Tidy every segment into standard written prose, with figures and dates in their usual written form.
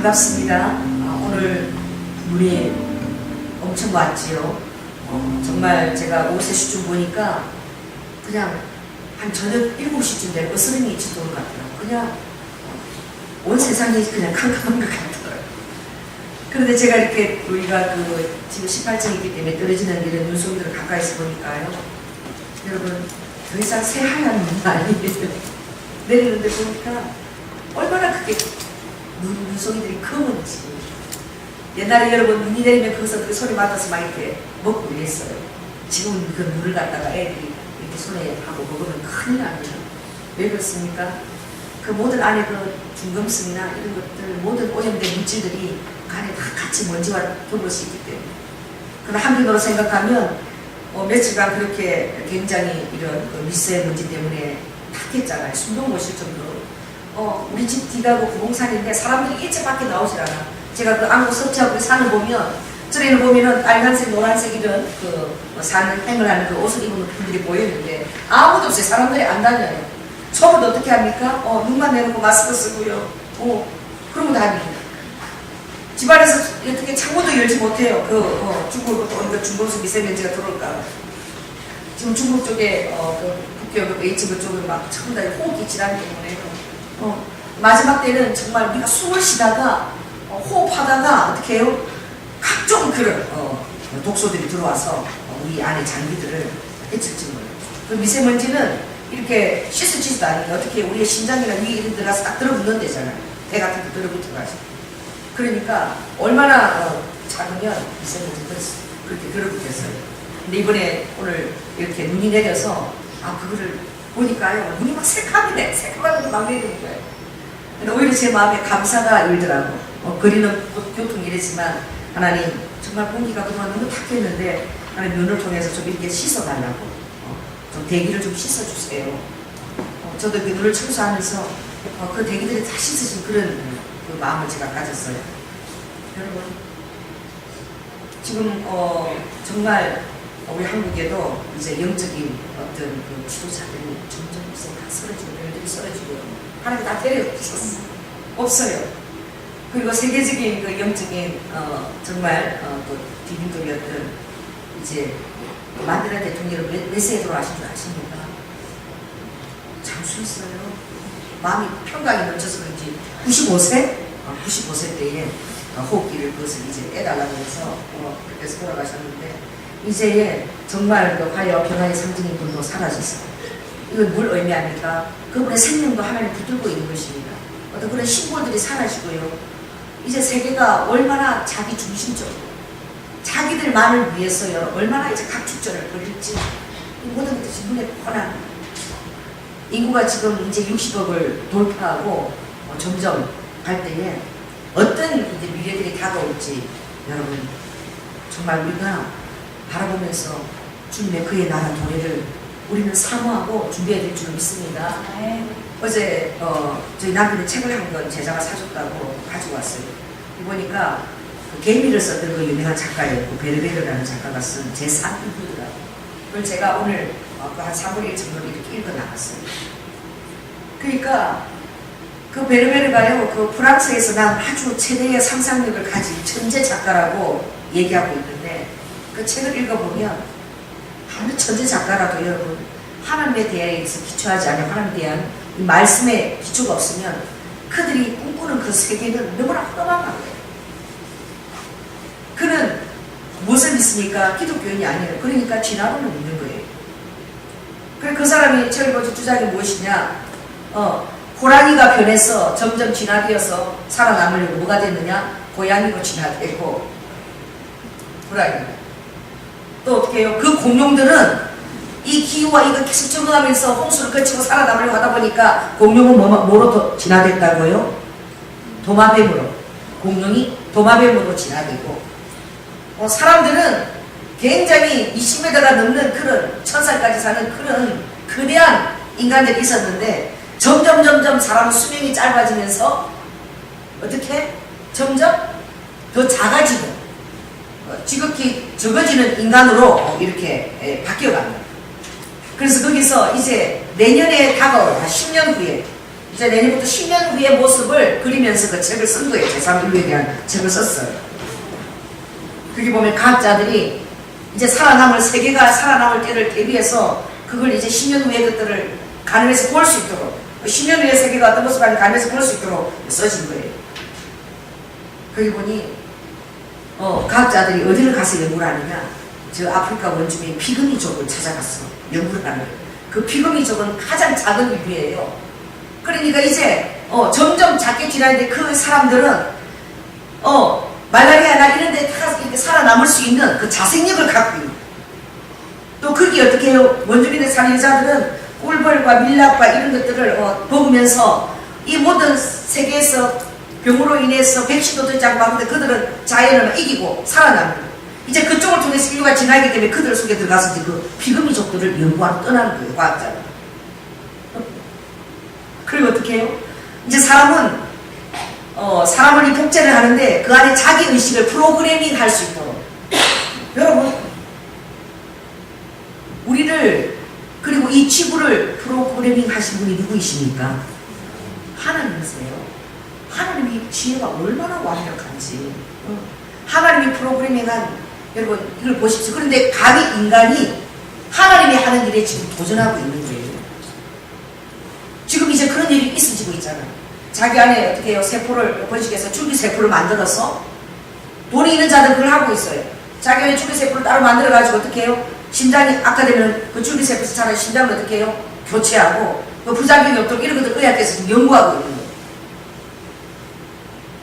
반갑습니다. 오늘 눈이 엄청 왔지요. 정말 제가 오후 3시쯤 보니까 그냥 한 저녁 7시쯤 되고 스름이 지도록 같더라고요. 그냥 온 세상이 그냥 캄캄한 것 같더라고요. 그런데 제가 이렇게 우리가 지금 18층이기 때문에 떨어지는 이런 눈송이들을 가까이서 보니까요. 여러분, 더 이상 새하얀 눈이 아니에요. 내리는데 보니까 얼마나 그게 눈송이들이 크는지. 옛날에 여러분 눈이 내리면 거기서 그 소리 맡아서 막 이렇게 먹고 이랬어요. 지금은 그 물을 갖다가 애들이 이렇게 손에 하고 먹으면 큰일 납니다. 왜 그렇습니까? 그 모든 안에 그 중금성이나 이런 것들, 모든 오염된 물질들이 그 안에 다 같이 먼지와 덮을 수 있기 때문에. 그러나 한편으로 생각하면 며칠간 그렇게 굉장히 이런 그 미세 먼지 때문에 탁했잖아요. 숨도 못 쉴 정도로. 우리 집 뒤가고 부동산인데 사람들이 일찍 밖에 나오질 않아. 제가 그 안구 섭취하고 산을 보면, 저에는 보면은 빨간색, 노란색 이런 산을 행을 하는 그 옷을 입은 분들이 보이는데 아무도 없어요. 사람들이 안 다녀요. 처음부터 어떻게 합니까? 눈만 내놓고 마스크 쓰고요. 그러고 다닙니다. 집안에서 어떻게 창문도 열지 못해요. 중국으로부터 오는 중국에서 미세먼지가 들어올까. 지금 중국 쪽에 북경 H부 쪽으로 막 전부 다 호흡기 질환 때문에 마지막 때는 정말 우리가 숨을 쉬다가 호흡하다가 어떻게 해요? 각종 그런 독소들이 들어와서 우리 안에 장기들을 해칠지 몰라요. 그 미세먼지는 이렇게 씻어지지도 않으니까 어떻게 우리의 심장이나 위 이런 데가 싹 들어붙는 데잖아요. 배 같은 데 들어붙어가지고. 그러니까 얼마나 작으면 미세먼지가 그렇게 들어붙겠어요. 근데 이번에 오늘 이렇게 눈이 내려서 그거를 보니까요. 눈이 막 새카매네. 새카만 눈이 막 내리는 거예요. 근데 오히려 제 마음에 감사가 일더라고. 거리는 교통이 이랬지만 하나님 정말 공기가 그동안 너무 탁했는데 하나님 눈을 통해서 좀 이렇게 씻어달라고 좀 대기를 좀 씻어주세요. 저도 그 눈을 청소하면서 그 대기들이 다 씻어진 그런 그 마음을 제가 가졌어요. 여러분 지금 정말 우리 한국에도 이제 영적인 어떤 그 지도자들이 점점 다 쓰러지고 별들이 쓰러지고 하나님 다 데려주셨어. 없어요. 그리고 세계적인 그 영적인 정말 그 디딤돌이었던 이제 만델라 대통령을 몇 세에 돌아가신 줄 아십니까? 장수했어요. 마음이 평강이 넘쳐서 그런지 95세? 95세 때에 호흡기를 그것을 이제 빼달라고 해서 그렇게 해서 돌아가셨는데 이제 정말 그 화해와 평화의 상징인 분도 사라졌어요. 이건 뭘 의미합니까? 그분의 생명도 하나님 붙들고 있는 것입니다. 어떤 그런 심볼들이 사라지고요. 이제 세계가 얼마나 자기 중심적으로 자기들만을 위해서요 얼마나 이제 각축전을 벌일지 이 모든 것이 눈에 뻔한 인구가 지금 이제 60억을 돌파하고 점점 갈 때에 어떤 이제 미래들이 다가올지 여러분 정말 우리가 바라보면서 주님의 그의 나라 도래를 우리는 사모하고 준비해야 될 줄 믿습니다. 어제 저희 남편이 책을 한 권 제자가 사줬다고 가지고 왔어요. 보니까 그 개미를 썼던 그 유명한 작가예요. 그 베르베르라는 작가가 쓴 제3일부더라고요. 그걸 제가 오늘 한 3분의 1 정도로 이렇게 읽어 나갔어요. 그러니까 그 베르베르가요, 그 프랑스에서 난 아주 최대의 상상력을 가진 천재 작가라고 얘기하고 있는데 그 책을 읽어보면 아무 천재 작가라도 여러분 하나님에 대해서 기초하지 않으면 하나님에 대한 이 말씀에 기초가 없으면 그들이 꿈꾸는 그 세계는 너무나 험한 거예요. 그는 무엇을 믿습니까? 기독교인이 아니에요. 그러니까 진화론을 믿는 거예요. 그래 그 사람이 책을 보지 주장이 무엇이냐? 호랑이가 변해서 점점 진화되어서 살아남으려고 뭐가 됐느냐? 고양이로 진화되고 호랑이. 또 어떻게 해요? 그 공룡들은 이 기후와 이거 계속 적응하면서 홍수를 거치고 살아남으려고 하다 보니까 공룡은 뭐로 진화됐다고요? 도마뱀으로. 공룡이 도마뱀으로 진화되고 사람들은 굉장히 20m가 넘는 그런 1000살까지 사는 그런 거대한 인간들이 있었는데 점점 사람 수명이 짧아지면서 어떻게? 점점 더 작아지고 지극히 적어지는 인간으로 이렇게 바뀌어갑니다. 그래서 거기서 이제 내년에 다가올 10년 후에 이제 내년부터 10년 후의 모습을 그리면서 그 책을 쓴 거예요. 제3인류에 대한 책을 썼어요. 거기 보면 과학자들이 이제 세계가 살아남을 때를 대비해서 그걸 이제 10년 후의 것들을 가늠해서 볼 수 있도록, 10년 후의 세계가 어떤 모습을 가늠해서 볼 수 있도록 써진 거예요. 거기 보니 과학자들이 어디를 가서 연구를 하느냐, 저 아프리카 원주민 피그미족을 찾아갔어. 연구를 하는 거예요. 그 피그미족은 가장 작은 인류예요. 그러니까 이제 점점 작게 지나는데 그 사람들은 말라리아나 이런 데 다 이렇게 살아남을 수 있는 그 자생력을 갖고 있는, 또 거기 어떻게 해요? 원주민의 사는 여자들은 꿀벌과 밀랍과 이런 것들을 먹으면서 이 모든 세계에서 병으로 인해서 백신도 되지 않고 하는데 그들은 자연을 이기고 살아남는 거예요. 이제 그쪽을 통해서 인류가 지나기 때문에 그들 속에 들어가서 이제 그 피그미족들을 연구하러 떠나는 거예요, 과학자는. 그리고 어떻게 해요? 이제 사람은 이 복제를 하는데 그 안에 자기 의식을 프로그래밍 할 수 있도록. 여러분, 우리를, 그리고 이 지구를 프로그래밍 하신 분이 누구이십니까? 하나님이세요. 하나님이 지혜가 얼마나 완벽한지. 하나님이 프로그래밍한, 여러분 이걸 보십시오. 그런데 감히 인간이 하나님이 하는 일에 지금 도전하고 있는 거예요. 지금 이제 그런 일이 있어지고 있잖아요. 자기 안에 어떻게 해요? 세포를 번식해서 줄기세포를 만들어서, 돈이 있는 자들 그걸 하고 있어요. 자기 안에 줄기세포를 따로 만들어가지고 어떻게 해요? 심장이 악화되면 그 줄기세포에서 자란 심장을 어떻게 해요? 교체하고, 그 부작용이 없도록 이런 것들 의학에서 지금 연구하고 있는 거예요.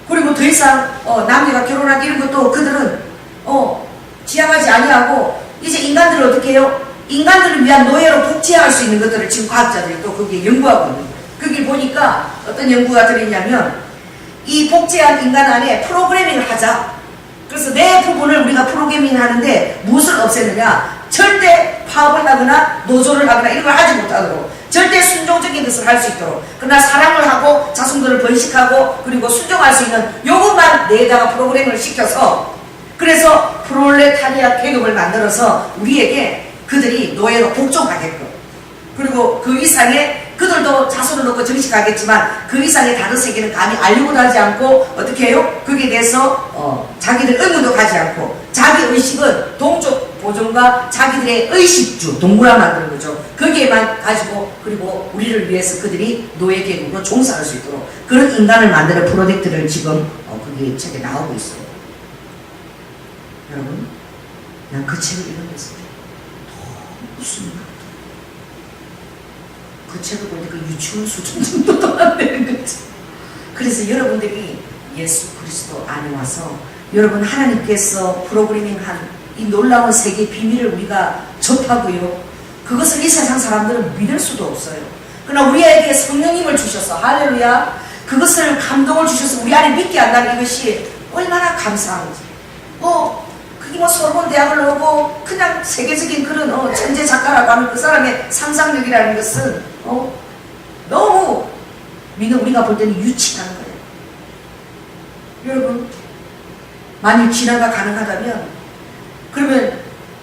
그리고 더 이상 남녀가 결혼하기 이런 것도 그들은 지향하지 아니하고, 이제 인간들을 어떻게 해요? 인간들을 위한 노예로 복제할 수 있는 것들을 지금 과학자들이 또 거기에 연구하고 있는 거예요. 거기 보니까 어떤 연구가 들어있냐면, 이 복제한 인간 안에 프로그래밍을 하자. 그래서 내 부분을 우리가 프로그래밍 하는데 무엇을 없애느냐? 절대 파업을 하거나 노조를 하거나 이런 걸 하지 못하도록, 절대 순종적인 것을 할 수 있도록, 그러나 사랑을 하고 자손들을 번식하고 그리고 순종할 수 있는 요것만 내다가 프로그램을 시켜서, 그래서 프롤레타리아 계급을 만들어서 우리에게 그들이 노예로 복종하게끔, 그리고 그 이상의, 그들도 자손을 놓고 정식하겠지만 그 이상의 다른 세계는 감히 알려고도 하지 않고 어떻게 해요? 거기에 대해서 자기들 의문도 가지 않고, 자기 의식은 동족 보존과 자기들의 의식주 동물화 만드는 거죠. 거기에만 가지고, 그리고 우리를 위해서 그들이 노예 계급으로 종사할 수 있도록 그런 인간을 만드는 프로젝트를 지금 그게 책에 나오고 있어요. 여러분, 난 그 책을 읽으면서 무슨 그 책을 보니까 유치원 수준 정도도 안 되는 거지. 그래서 여러분들이 예수 그리스도 안에 와서 여러분 하나님께서 프로그래밍한 이 놀라운 세계의 비밀을 우리가 접하고요, 그것을 이 세상 사람들은 믿을 수도 없어요. 그러나 우리에게 성령님을 주셔서, 할렐루야, 그것을 감동을 주셔서 우리 안에 믿게 한다는 이것이 얼마나 감사한지. 그게 뭐 소르본 대학을 나오고 그냥 세계적인 그런 천재 작가라고 하는 그 사람의 상상력이라는 것은 너무 우리가 볼 때는 유치한 거예요. 여러분, 만일 진화가 가능하다면, 그러면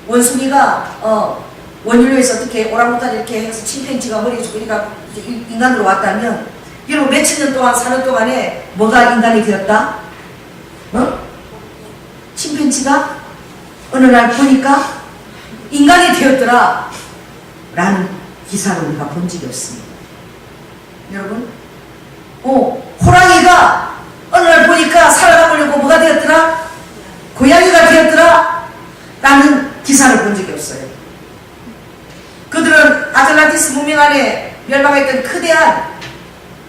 원숭이가 원인류에서 어떻게 오랑우탄 이렇게 해서 침팬지가 머리 주고 그러니까 인간으로 왔다면, 여러분 몇천 년 동안 사는 동안에 뭐가 인간이 되었다? 침팬지가 어느 날 보니까 인간이 되었더라 라는 기사를 우리가 본 적이 없습니다. 여러분, 호랑이가 어느 날 보니까 살아남으려고 뭐가 되었더라? 고양이가 되었더라 라는 기사를 본 적이 없어요. 그들은 아틀란티스 문명 안에 멸망했던 거대한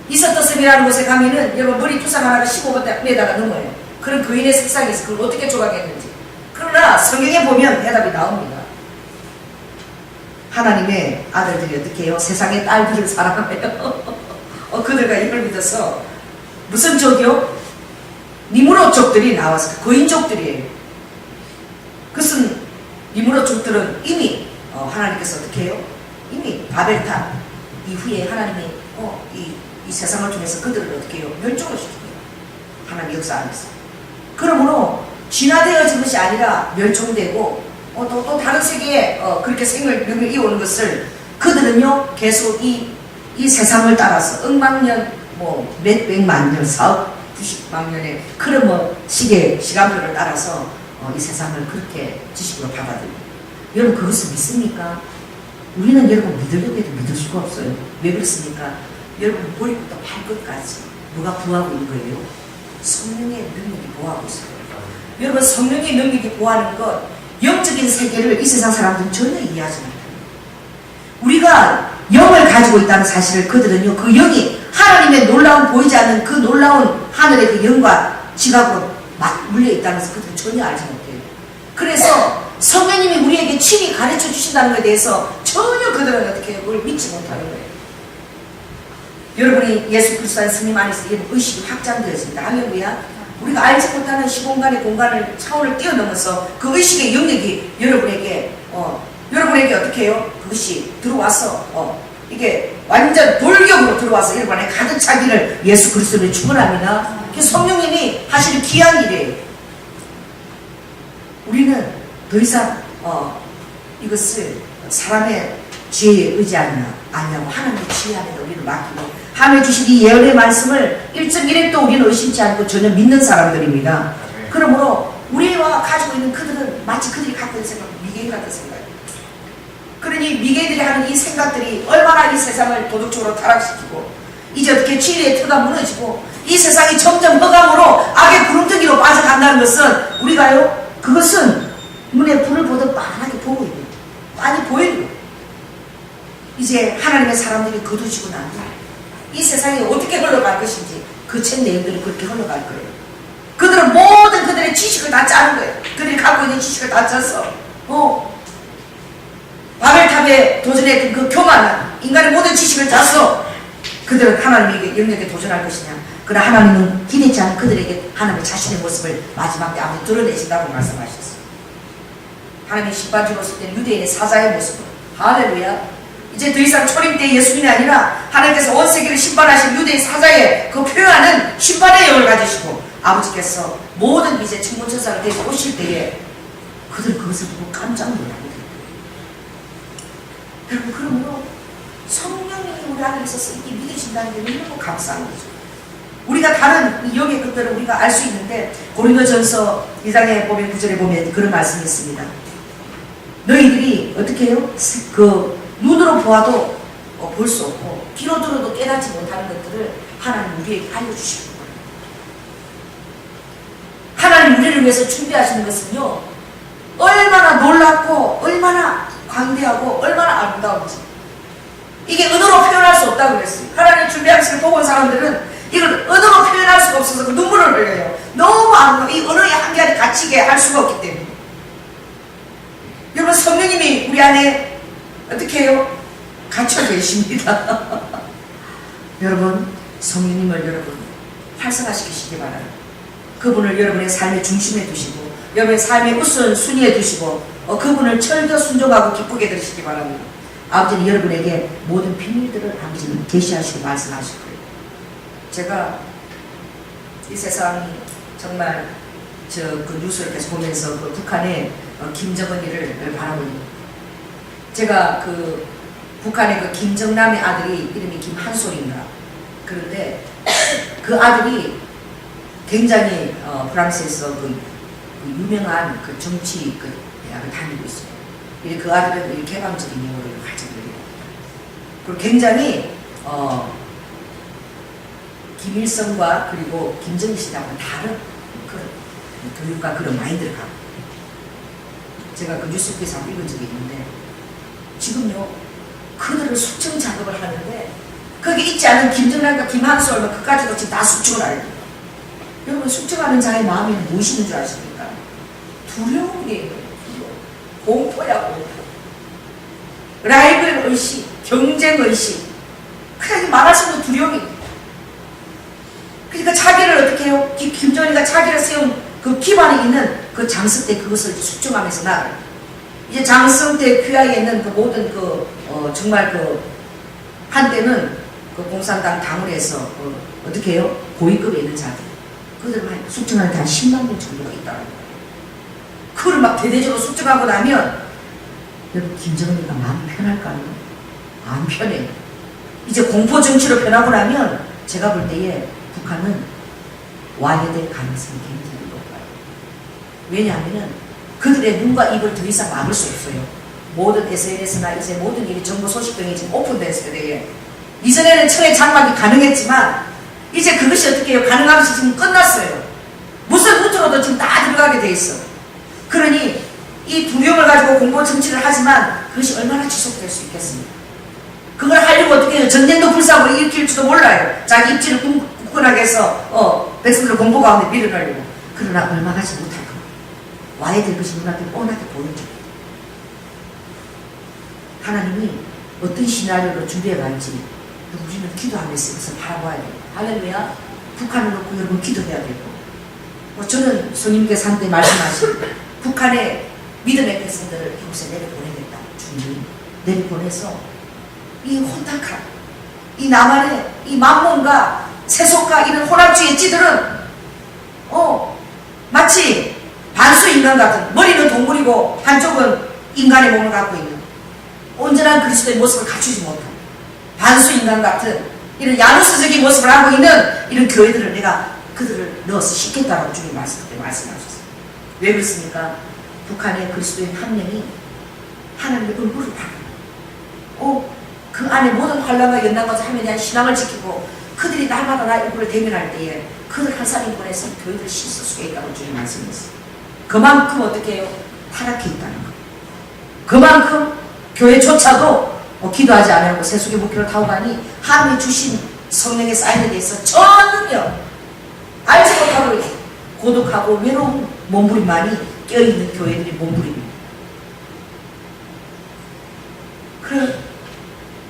이서터섬이라는 곳에 가면은 여러분 머리 두상 하나가 15m가 넘어요. 그런 거인의 색상에서 그걸 어떻게 조각했는지. 그러나 성경에 보면 대답이 나옵니다. 하나님의 아들들이 어떻게 해요? 세상의 딸들을 사랑하며 그들과 이걸 믿어서 무슨 족이요? 니무롯족들이 나와서 거인족들이에요. 그것은 니무롯족들은 이미 하나님께서 어떻게 해요? 이미 바벨탑 이후에 하나님이 이 세상을 통해서 그들을 어떻게 해요? 멸종을 시킵니다. 하나님 역사 안에서. 그러므로 진화되어진 것이 아니라 멸종되고 또 다른 세계에 그렇게 생명을 이어오는 것을 그들은요 계속 이 이 세상을 따라서 억만년, 뭐 몇백만 년, 4억 90만 년의 그런 뭐 시간표를 따라서 이 세상을 그렇게 지식으로 받아들입니다. 여러분 그것을 믿습니까? 우리는 여러분 믿으려고 해도 믿을 수가 없어요. 왜 그렇습니까? 여러분 머리부터 발끝까지 누가 보호하고 있는 거예요? 성령의 능력이 보호하고 있어요. 여러분 성령의 능력이 보호하는 것, 영적인 세계를 이 세상 사람들은 전혀 이해하지 못해요. 우리가 영을 가지고 있다는 사실을 그들은요, 그 영이 하나님의 놀라운 보이지 않는 그 놀라운 하늘의 그 영과 지각으로 맞물려 있다는 것을 그들은 전혀 알지 못해요. 그래서 성령님이 우리에게 친히 가르쳐 주신다는 것에 대해서 전혀 그들은 어떻게 그걸 믿지 못하는 거예요. 여러분이 예수 그리스도 안에 스님 안에서 의식이 확장되었습니다. 할렐루야. 우리가 알지 못하는 시공간의 공간을 차원을 뛰어넘어서 그 의식의 영역이 여러분에게 어떻게 해요? 그것이 들어와서 이게 완전 돌격으로 들어와서 여러분 안에 가득 차기를 예수 그리스도를 축원합니다. 성령님이 하시는 귀한 일이에요. 우리는 더 이상 이것을 사람의 지혜에 의지하느냐 아니냐고 하나님의 지혜 안에 우리를 맡기고 하나님 주신 이 예언의 말씀을 1.1핵도 우리는 의심치 않고 전혀 믿는 사람들입니다. 그러므로 우리와 가지고 있는 그들은 마치 그들이 갖고 있는 생각, 미개인 같은 생각이에요. 그러니 미개인들이 하는 이 생각들이 얼마나 이 세상을 도덕적으로 타락시키고 이제 어떻게 진리의 터가 무너지고 이 세상이 점점 허감으로 악의 구름덩이로 빠져간다는 것은 우리가요, 그것은 눈에 불을 보듯 빤하게 보고 있는, 많이 보이는 거예요. 이제 하나님의 사람들이 거두지고 난 뒤 이 세상이 어떻게 흘러갈 것인지 그 책 내용들이 그렇게 흘러갈 거예요. 그들은 모든 그들의 지식을 다 짜는 거예요. 그들이 갖고 있는 지식을 다 짜서 바벨탑에 도전했던 그 교만한 인간의 모든 지식을 짜서 그들은 하나님에게 영역에 도전할 것이냐. 그러나 하나님은 기대치 않은 그들에게 하나님의 자신의 모습을 마지막 때 아무튼 드러내신다고 말씀하셨어요. 하나님의 심판주로 쓸 때는 유대인의 사자의 모습으로. 할렐루야. 이제 더 이상 초림 때 예수님이 아니라 하나님께서 온 세계를 심판하신 유대인 사자의 그 표현하는 심판의 영을 가지시고 아버지께서 모든 이제 천군천사를 데리고 오실 때에 그들 그것을 보고 깜짝 놀라게 됩니다. 여러분 그러므로 성령님이 우리 안에 있어서 이렇게 믿으신다는 게 너무 감사한 거죠. 우리가 다른 영의 것들을 우리가 알 수 있는데 고린도전서 1장에 보면 9절에 보면 그런 말씀이 있습니다. 너희들이 어떻게 해요? 그 눈으로 보아도 볼 수 없고 귀로 들어도 깨닫지 못하는 것들을 하나님 우리에게 알려주시는 거예요. 하나님 우리를 위해서 준비하시는 것은요, 얼마나 놀랍고 얼마나 광대하고 얼마나 아름다운지 이게 언어로 표현할 수 없다고 그랬어요. 하나님 준비하시는 보고 온 사람들은 이걸 언어로 표현할 수가 없어서 그 눈물을 흘려요. 너무 아름다워. 이 언어의 한계를 갇히게 할 수가 없기 때문에. 여러분 성령님이 우리 안에 어떻게 해요? 갇혀 계십니다. 여러분 성령님을 여러분 활성화시키시기 바랍니다. 그분을 여러분의 삶의 중심에 두시고 여러분의 삶의 우선순위에 두시고 그분을 철저 순종하고 기쁘게 되시기 바랍니다. 아버지는 여러분에게 모든 비밀들을 아버지는 계시하시고 말씀하실 거예요. 제가 이 세상이 정말 그 뉴스를 계속 보면서 그 북한의 김정은이를 바라보니 제가 그 북한의 그 김정남의 아들이 이름이 김한솔인가. 그런데 그 아들이 굉장히 프랑스에서 그 유명한 그 정치 그 대학을 다니고 있어요. 그 아들은 개방적인 영어를 가지고 있어요. 그리고 굉장히 김일성과 그리고 김정일 씨하고는 다른 그런 교육과 그런 마인드를 갖고 제가 그 뉴스에서 읽은 적이 있는데 지금요 그들을 숙청 작업을 하는데 거기 있지 않은 김정남과 김한솔 그까지도 지금 다 숙청을 하려고. 여러분 숙청하는 자의 마음이 무엇이 있는 줄 아십니까? 두려움이에요. 공포야 공포. 라이벌 의식, 경쟁 의식. 그냥 말할 수 없는 두려움이. 그러니까 자기를 어떻게 해요? 김정일이가 자기를 세운 그 기반에 있는 그 장성 때 그것을 숙청하면서 나아요. 이제 장성대 귀하에 있는 그 모든 정말 한때는 그 공산당 당원에서 어떻게 해요? 고위급에 있는 자들. 그들만 숙청하는 데 한 10만 명 정도가 있다는 거예요. 그걸 막 대대적으로 숙청하고 나면 여러분 김정은이가 마음 편할까요? 안 편해요. 이제 공포 정치로 변하고 나면 제가 볼 때에 북한은 와야 될 가능성이 굉장히 높아요. 왜냐하면 그들의 눈과 입을 더 이상 막을 수 없어요. 모든 SNS나 이제 모든 일이 정보 소식 등이 지금 오픈된 세대에 이전에는 처의 장막이 가능했지만 이제 그것이 어떻게 해요? 가능하면서 지금 끝났어요. 무슨 루트로도 지금 다 들어가게 돼 있어. 그러니 이 두려움을 가지고 공포 정치를 하지만 그것이 얼마나 지속될 수 있겠습니까? 그걸 하려고 어떻게 해요? 전쟁도 불사하고 일으킬지도 몰라요. 자기 입지를 굳건하게 해서 백성들을 공포 가운데 밀어넣으려고. 그러나 얼마 가지 못할 겁니다. 와야 될 것이 눈앞에 뻔하게 보여줍니다. 하나님이 어떤 시나리오로 준비해 갈지 우리는 기도하면서 그것을 바라봐야 돼요. 할렐루야. 북한을 놓고 여러분 기도해야 되고 저는 성님께서 한때 말씀하신 북한의 믿음의 백성들을 이곳에 내려보내겠다. 주님이 내려보내서 이 혼탁한 이 남한의 이 만몬과 세속과 이런 혼합주의 찌들은 마치 반수인간 같은 머리는 동물이고 한쪽은 인간의 몸을 갖고 있는 온전한 그리스도의 모습을 갖추지 못한 반수인간 같은 이런 야누스적인 모습을 하고 있는 이런 교회들을 내가 그들을 넣어서 싣겠다라고 주님 말씀하셨어요. 왜 그렇습니까? 북한의 그리스도인 한 명이 하나님의 얼굴을 바라보고 그 안에 모든 환란과 연단과 하면에 대한 신앙을 지키고 그들이 날마다 나의 얼굴을 대면할 때에 그들 한 사람인권에서 교회를 씻을 수가 있다고 주님 말씀했어요. 그만큼 어떻게 해요? 타락해 있다는 거. 그만큼 교회조차도 기도하지 않으려고 세속의 목표를 타고 가니 하나님이 주신 성령의 사인에 대해서 전혀 알지 못하고 고독하고 외로운 몸부림만이 껴있는 교회들이 몸부림입니다. 그래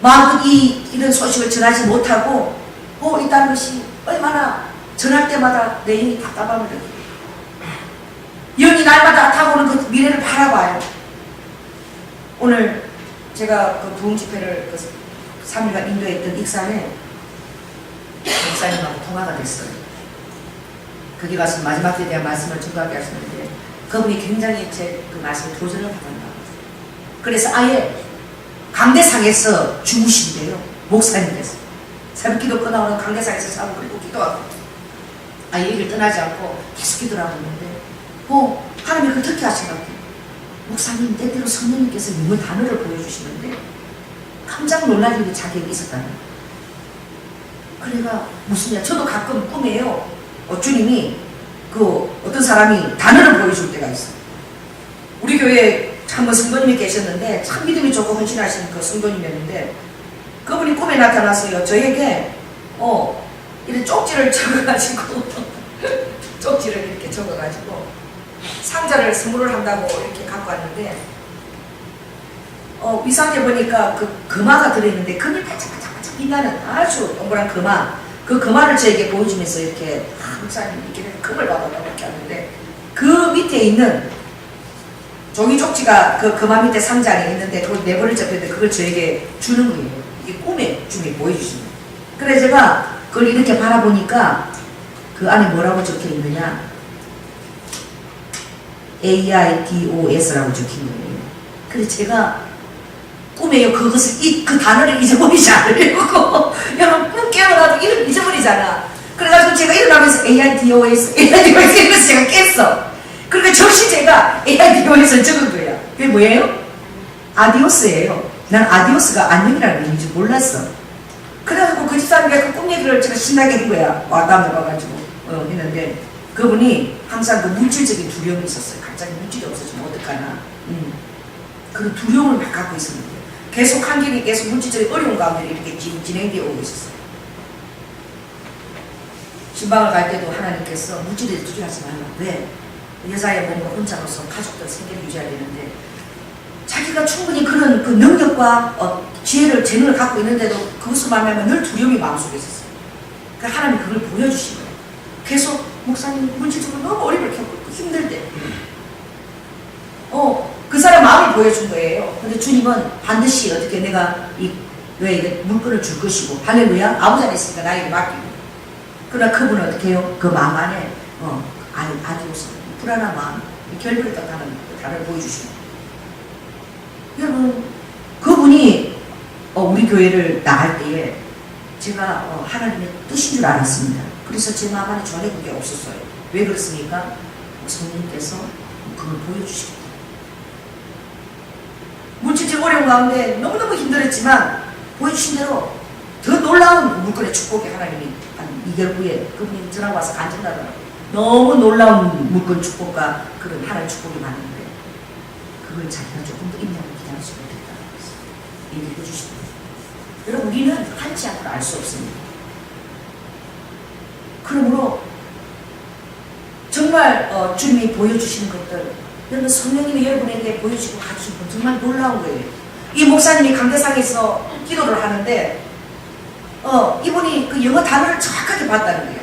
마음껏 이런 소식을 전하지 못하고 있다는 것이 얼마나 전할 때마다 내 영이 답답함을 느끼고 영이 날마다 다가오는 그 미래를 바라봐요. 오늘 제가 그 부흥 집회를 3일간 인도했던 익산에 목사님하고 통화가 됐어요. 거기 가서 마지막 때에 대한 말씀을 전하게 하셨는데 그분이 굉장히 제 그 말씀에 도전을 받았나. 그래서 아예 강대상에서 주무신대요. 목사님께서 새벽기도 끝나오는 강대상에서 자고 그리고 기도하고 아예 얘기를 떠나지 않고 계속 기도를 하고 있는데 하나님이 그걸 특히 하신 것 같아요. 목사님 때때로 성령님께서 이런 단어를 보여주시는데 깜짝 놀랄 일이 자기에게 있었다는 거예요. 그래가 무슨이야. 저도 가끔 꿈에요. 주님이 어떤 사람이 단어를 보여줄 때가 있어요. 우리 교회에 한번 성도님이 계셨는데 참 믿음이 좋고 헌신하신 그 성도님이었는데 그분이 꿈에 나타나서요. 저에게 이런 쪽지를 적어가지고 쪽지를 이렇게 적어가지고 상자를 선물을 한다고 이렇게 갖고 왔는데 위상에 보니까 그 금화가 들어있는데 금이 반짝반짝반짝 빛나는 아주 동그란 금화 그 금화를 저에게 보여주면서 이렇게 목사님 이렇게 금을 받았다고 이렇게 하는데 그 밑에 있는 종이 쪽지가 그 금화 밑에 상자 안에 있는데 그걸 내버려 접혔는데 그걸 저에게 주는 거예요. 이게 꿈에 중에 보여주시는 거예요. 그래서 제가 그걸 이렇게 바라보니까 그 안에 뭐라고 적혀 있느냐 AIDOS라고 적힌 거예요. 그래서 제가 꿈에요. 그것을 그 단어를 잊어버리지 않으려고 여러분 꿈 깨어나도 잊어버리잖아. 그래가지고 제가 일어나면서 AIDOS 이러면서 제가 깼어. 그러니까 정신 제가 AIDOS를 적은 거야. 그게 뭐예요? 아디오스예요. 난 아디오스가 안녕이라는 의미인지 몰랐어. 그래가지고 그 집사람이 그 꿈 얘기를 제가 신나게 한 거야. 다음에 와가지고 했는데 그분이 항상 그 물질적인 두려움이 있었어요. 갑자기 물질이 없어지면 어떡하나. 그런 두려움을 막 갖고 있었는데 계속 환경이 계속 물질적인 어려운 가운데 이렇게 진행되어 오고 있었어요. 신방을 갈 때도 하나님께서 물질에 두려워하지 말라. 왜? 여자의 몸과 혼자로서 가족들 생계를 유지해야 되는데 자기가 충분히 그런 그 능력과 지혜를 재능을 갖고 있는데도 그것을 말하면 늘 두려움이 마음속에 있었어요. 그러니까 하나님이 그걸 보여주신 거예요. 계속 목사님 물질적으로 너무 어려움을 겪고 힘들대. 그 사람 마음을 보여준 거예요. 근데 주님은 반드시 어떻게 내가 왜 물건을 줄 것이고 할렐루야 아버지 안에 있으니까 나에게 맡기고 그러나 그분은 어떻게 해요? 그 마음 안에 아디오스 불안한 마음 결별을 뜻하는 단어를 보여주시고 여러분 그분이 우리 교회를 나갈 때에 제가 하나님의 뜻인 줄 알았습니다. 그래서 제 마음 안에 전혀 그게 없었어요. 왜 그렇습니까? 성령님께서 그걸 보여주시겠다. 물질적 어려운 가운데 너무너무 힘들었지만 보여주신 대로 더 놀라운 물건의 축복이 하나님이 한 2개월 후에 그분이 전화 와서 간증하더라고요. 너무 놀라운 물건 축복과 그런 하나의 축복이 많은데 그걸 자기가 조금 더 인내하고 기다릴 수 못했다고 했어요. 얘기해 주시더라고요. 여러분 우리는 한치 앞을 알 수 없습니다. 그러므로 정말 주님이 보여주시는 것들 여러분 성령님이 여러분에게 보여주시고 가르치는 건 정말 놀라운 거예요. 이 목사님이 강대상에서 기도를 하는데 이분이 그 영어 단어를 정확하게 봤다는 거예요.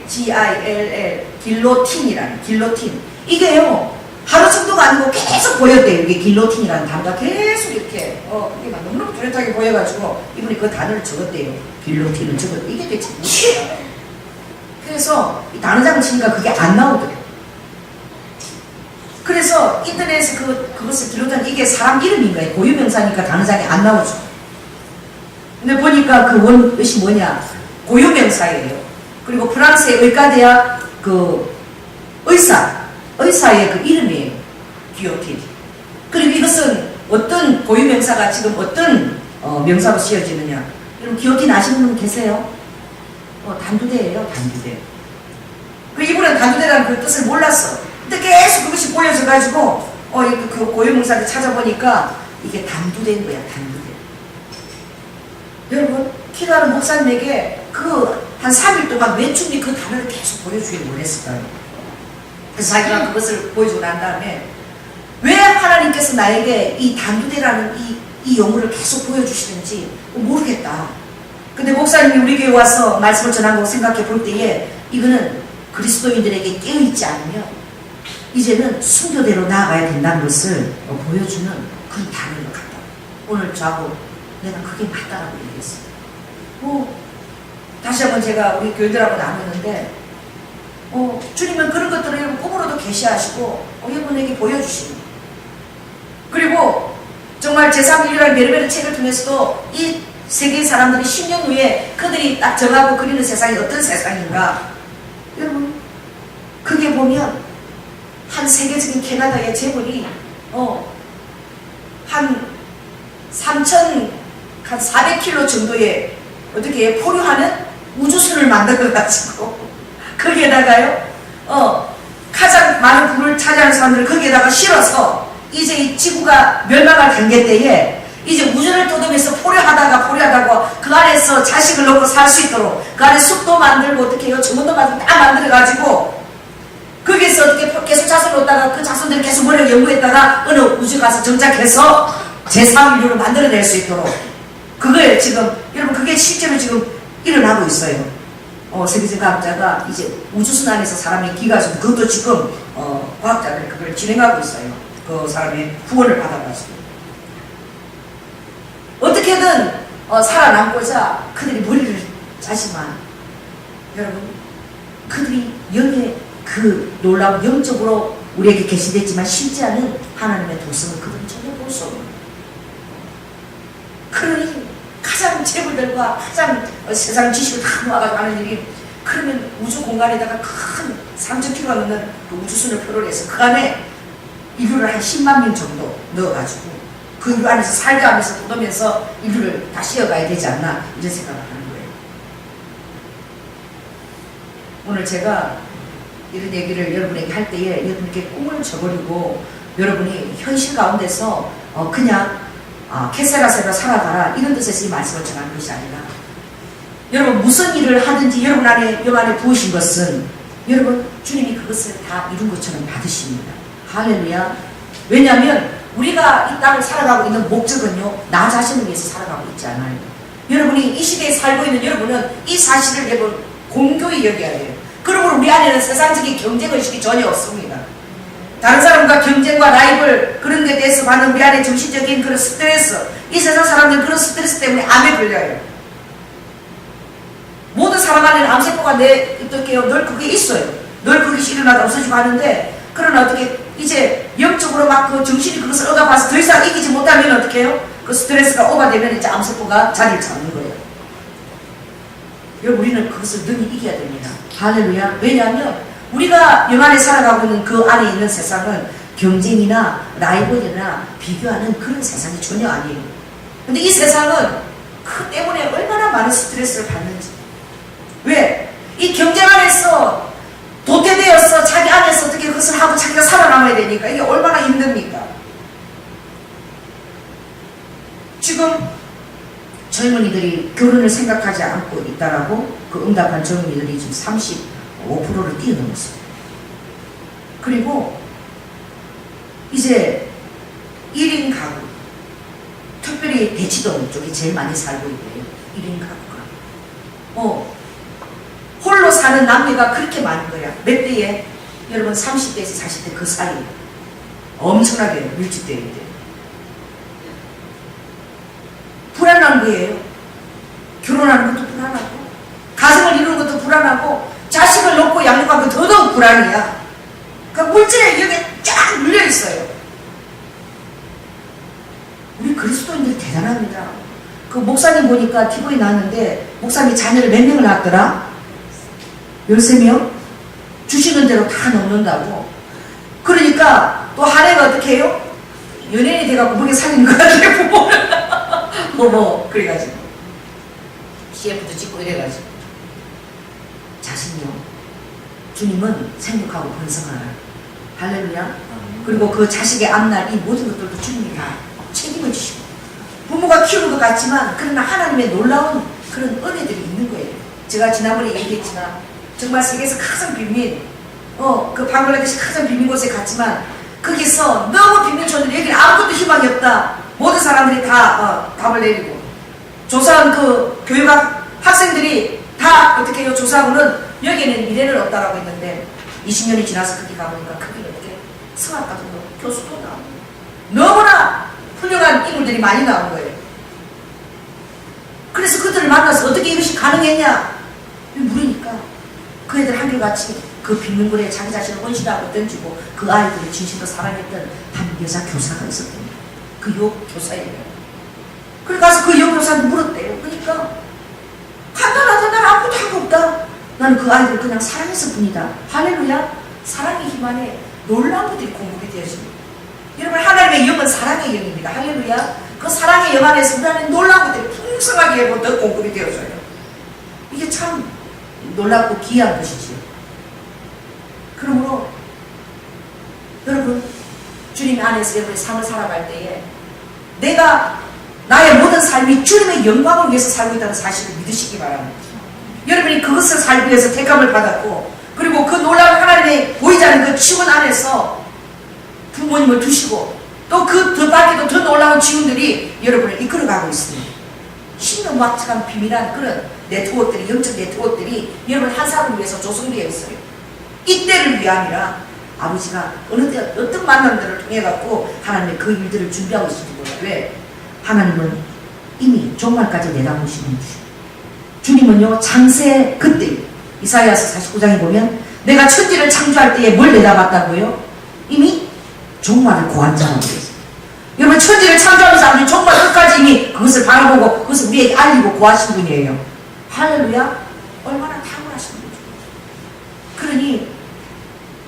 G-I-L-L 길로틴이라는 길로틴 이게요 하루 정도가 아니고 계속 보였대요. 이게 길로틴이라는 단어가 계속 이렇게 그게 막 너무너무 뚜렷하게 보여가지고 이분이 그 단어를 적었대요. 길로틴을 적었대요. 이게 대체 무엇이야? 그래서 이 단어장을 치니까 그게 안 나오더래요. 그래서 인터넷에서 그것을 길로틴 이게 사람 이름인 거예요. 고유명사니까 단어장이 안 나오죠. 근데 보니까 그 원뜻이 뭐냐 고유명사예요. 그리고 프랑스의 의과대학 그 의사의 그 이름이에요. 기요틴. 그리고 이것은 어떤 고유명사가 지금 어떤 명사로 쓰여지느냐. 여러분 기요틴 아시는 분 계세요? 단두대예요. 단두대. 이분은 단두대라는 그 뜻을 몰랐어. 근데 계속 그것이 보여져가지고 그 고유명사를 찾아보니까 이게 단두대인 거야. 단두대. 여러분 기도하는 목사님에게 한 3일 동안 매춘이 그 단어를 계속 보여주길 원했을까요? 그래서 자기가 그것을 보여주고 난 다음에 왜 하나님께서 나에게 이 단두대라는 이 용어를 계속 보여주시는지 모르겠다. 근데 목사님이 우리 교회 와서 말씀을 전한 거 생각해 볼 때에 이거는 그리스도인들에게 깨어있지 않으면 이제는 순교대로 나아가야 된다는 것을 보여주는 그런 단어인 것 같다. 오늘 저하고 내가 그게 맞다라고 얘기했어요. 다시 한번 제가 우리 교회들하고 나누는데 주님은 그런 것들을 여러분 꿈으로도 계시하시고 여러분에게 보여주시는 그리고 정말 제3인류라는 베르베르 책을 통해서도 이 세계의 사람들이 10년 후에 그들이 딱 정하고 그리는 세상이 어떤 세상인가 여러분 그게 보면 한 세계적인 캐나다의 재벌이 한 400km 정도의 어떻게 포류하는 우주선을 만들어가지고 거기에다가요 가장 많은 부를 차지하는 사람들을 거기에다가 실어서 이제 이 지구가 멸망할 단계 때에 이제 우주를 떠도면서 포류하다가 그 안에서 자식을 넣고 살 수 있도록 그 안에 숲도 만들고 어떻게 해요 정원도 만들고 다 만들어가지고 거기에서 어떻게 계속 자손을 놓다가 그 자손들이 계속 머리를 연구했다가 어느 우주 가서 정착해서 제3인류를 만들어낼 수 있도록 그걸 지금 여러분 그게 실제로 지금 일어나고 있어요. 세계적 과학자가 이제 우주선 안에서 사람이 기가지고 그것도 지금 과학자들이 그걸 진행하고 있어요. 그 사람의 후원을 받아가지고 어떻게든 살아남고자 그들이 머리를 짜지만 여러분 그들이 영의 그 놀라운 영적으로 우리에게 계시됐지만 실제하는 하나님의 도성을 그들은 전혀 볼 수 없는 그러니 가장 재벌들과 가장 세상 지식을 다 모아가지고 하는 일이 그러면 우주 공간에다가 큰 3,000km가 넘는 그 우주선을 표를 해서 그 안에 인류를 한 10만 명 정도 넣어가지고 그 인류 안에서 살게 하면서 묻으면서 인류를 다 씌어가야 되지 않나 이런 생각을 하는 거예요. 오늘 제가 이런 얘기를 여러분에게 할 때에 여러분에게 꿈을 줘버리고 여러분이 현실 가운데서 그냥 캐세라세라 살아가라 이런 뜻에서 이 말씀을 전하는 것이 아니라 여러분 무슨 일을 하든지 여러분 안에 영 안에 부으신 것은 여러분 주님이 그것을 다 이룬 것처럼 받으십니다. 할렐루야. 왜냐하면 우리가 이 땅을 살아가고 있는 목적은요 나 자신을 위해서 살아가고 있지 않아요. 여러분이 이 시대에 살고 있는 여러분은 이 사실을 여러분 공교히 여겨야 해요. 그러므로 우리 안에는 세상적인 경쟁의식이 전혀 없습니다. 다른 사람과 경쟁과 라이벌 그런 데 대해서 받는 우리 안에 정신적인 그런 스트레스 이 세상 사람들은 그런 스트레스 때문에 암에 걸려요. 모든 사람 안에는 암세포가 늘 그게 있어요. 늘 그것이 일어나다 없어지고 하는데 그러나 어떻게 이제 영적으로 막 그 정신이 그것을 얻어봐서 더 이상 이기지 못하면 어떻게 해요? 그 스트레스가 오버되면 이제 암세포가 자리를 잡는 거예요. 여러분 우리는 그것을 능히 이겨야 됩니다. 할렐루야. 왜냐하면 우리가 영 안에 살아가고 있는 그 안에 있는 세상은 경쟁이나 라이벌이나 비교하는 그런 세상이 전혀 아니에요. 근데 이 세상은 그 때문에 얼마나 많은 스트레스를 받는지. 왜? 이 경쟁 안에서 도태되어서 자기 안에서 어떻게 그것을 하고 자기가 살아남아야 되니까 이게 얼마나 힘듭니까? 지금 젊은이들이 결혼을 생각하지 않고 있다라고 그 응답한 젊은이들이 지금 35%를 뛰어넘었어요. 그리고 이제 1인 가구, 특별히 대치동 쪽이 제일 많이 살고 있대요. 1인 가구가. 홀로 사는 남녀가 그렇게 많은 거야. 몇 대에? 여러분 30대에서 40대 그 사이 엄청나게 밀집되어 있대요. 불안한 거예요. 결혼하는 것도 불안하고 가정을 이루는 것도 불안하고 자식을 놓고 양육하고 더더욱 불안이야. 그 물질의 위협에 쫙 물려있어요. 우리 그리스도인들 대단합니다. 그 목사님 보니까 TV에 나왔는데 목사님이 자녀를 몇 명을 낳았더라? 13명? 주시는 대로 다 넣는다고. 그러니까 또 한 해가 어떻게 해요? 연예인이 돼갖고 그렇게 살리는 거 같아요. 부모는. 그래가지고 CF도 찍고 이래가지고. 자신요. 주님은 생육하고 번성하라. 할렐루야. 그리고 그 자식의 앞날 이 모든 것들도 주님이 다 책임을 지시고. 부모가 키우는 것 같지만 그러나 하나님의 놀라운 그런 은혜들이 있는 거예요. 제가 지난번에 얘기했지만 정말 세계에서 가장 빈민, 그 방글라데시 가장 빈민 곳에 갔지만 거기서 너무 빈민촌들이 여기는 아무것도 희망이 없다. 모든 사람들이 다 답을 내리고 조사한 그 교육학 학생들이 다 어떻게 해요? 조사하고는 여기에는 미래는 없다라고 했는데 20년이 지나서 거기 가보니까 거기는 어떻게 성악가도 교수도 나오고 너무나 훌륭한 인물들이 많이 나온 거예요. 그래서 그들을 만나서 어떻게 이것이 가능했냐? 물으니까 그 애들 한결같이 그 빈민굴에 자기 자신을 헌신하고 던지고 그 아이들을 진심으로 사랑했던 한 여자 교사가 있었답니다. 그 교사예요. 그래 가서 그 교사한테 물었대요. 그러니까 간단하다. 난 아무것도 하고 없다. 나는 그 아이들을 그냥 사랑했을 뿐이다. 할렐루야. 사랑의 힘 안에 놀라운 것들이 공급이 되어집니다. 여러분 하나님의 영은 사랑의 영입니다. 할렐루야. 그 사랑의 영 안에서 우리 안에 놀라운 것들이 풍성하게 더 공급이 되어져요. 이게 참 놀랍고 귀한 것이지요. 그러므로 여러분 주님 안에서 여러분의 삶을 살아갈 때에 내가 나의 모든 삶이 주님의 영광을 위해서 살고 있다는 사실을 믿으시기 바랍니다. 여러분이 그것을 살기 위해서 택함을 받았고 그리고 그 놀라운 하나님의 보이지 않는 그 지원 안에서 부모님을 두시고 또 그 밖에도 더 놀라운 지원들이 여러분을 이끌어가고 있습니다. 신명막측한 비밀한 그런 네트워크들이 영적 네트워크들이 여러분 한 사람을 위해서 조성되어 있어요. 이때를 위함이라 아버지가 어느 때 어떤 만남들을 통해 갖고 하나님의 그 일들을 준비하고 있을지 몰라요. 왜? 하나님은 이미 종말까지 내다보시는 분이시죠. 주님은요 창세 그때 이사야서 49장에 보면 내가 천지를 창조할 때에 뭘 내다봤다고요? 이미 종말을 고안장하고 있어요. 여러분 천지를 창조하면서 아버지 종말 끝까지 이미 그것을 바라보고 그것을 우리에게 알리고 고하신 분이에요. 할렐루야. 얼마나 탁월하신 분이죠. 그러니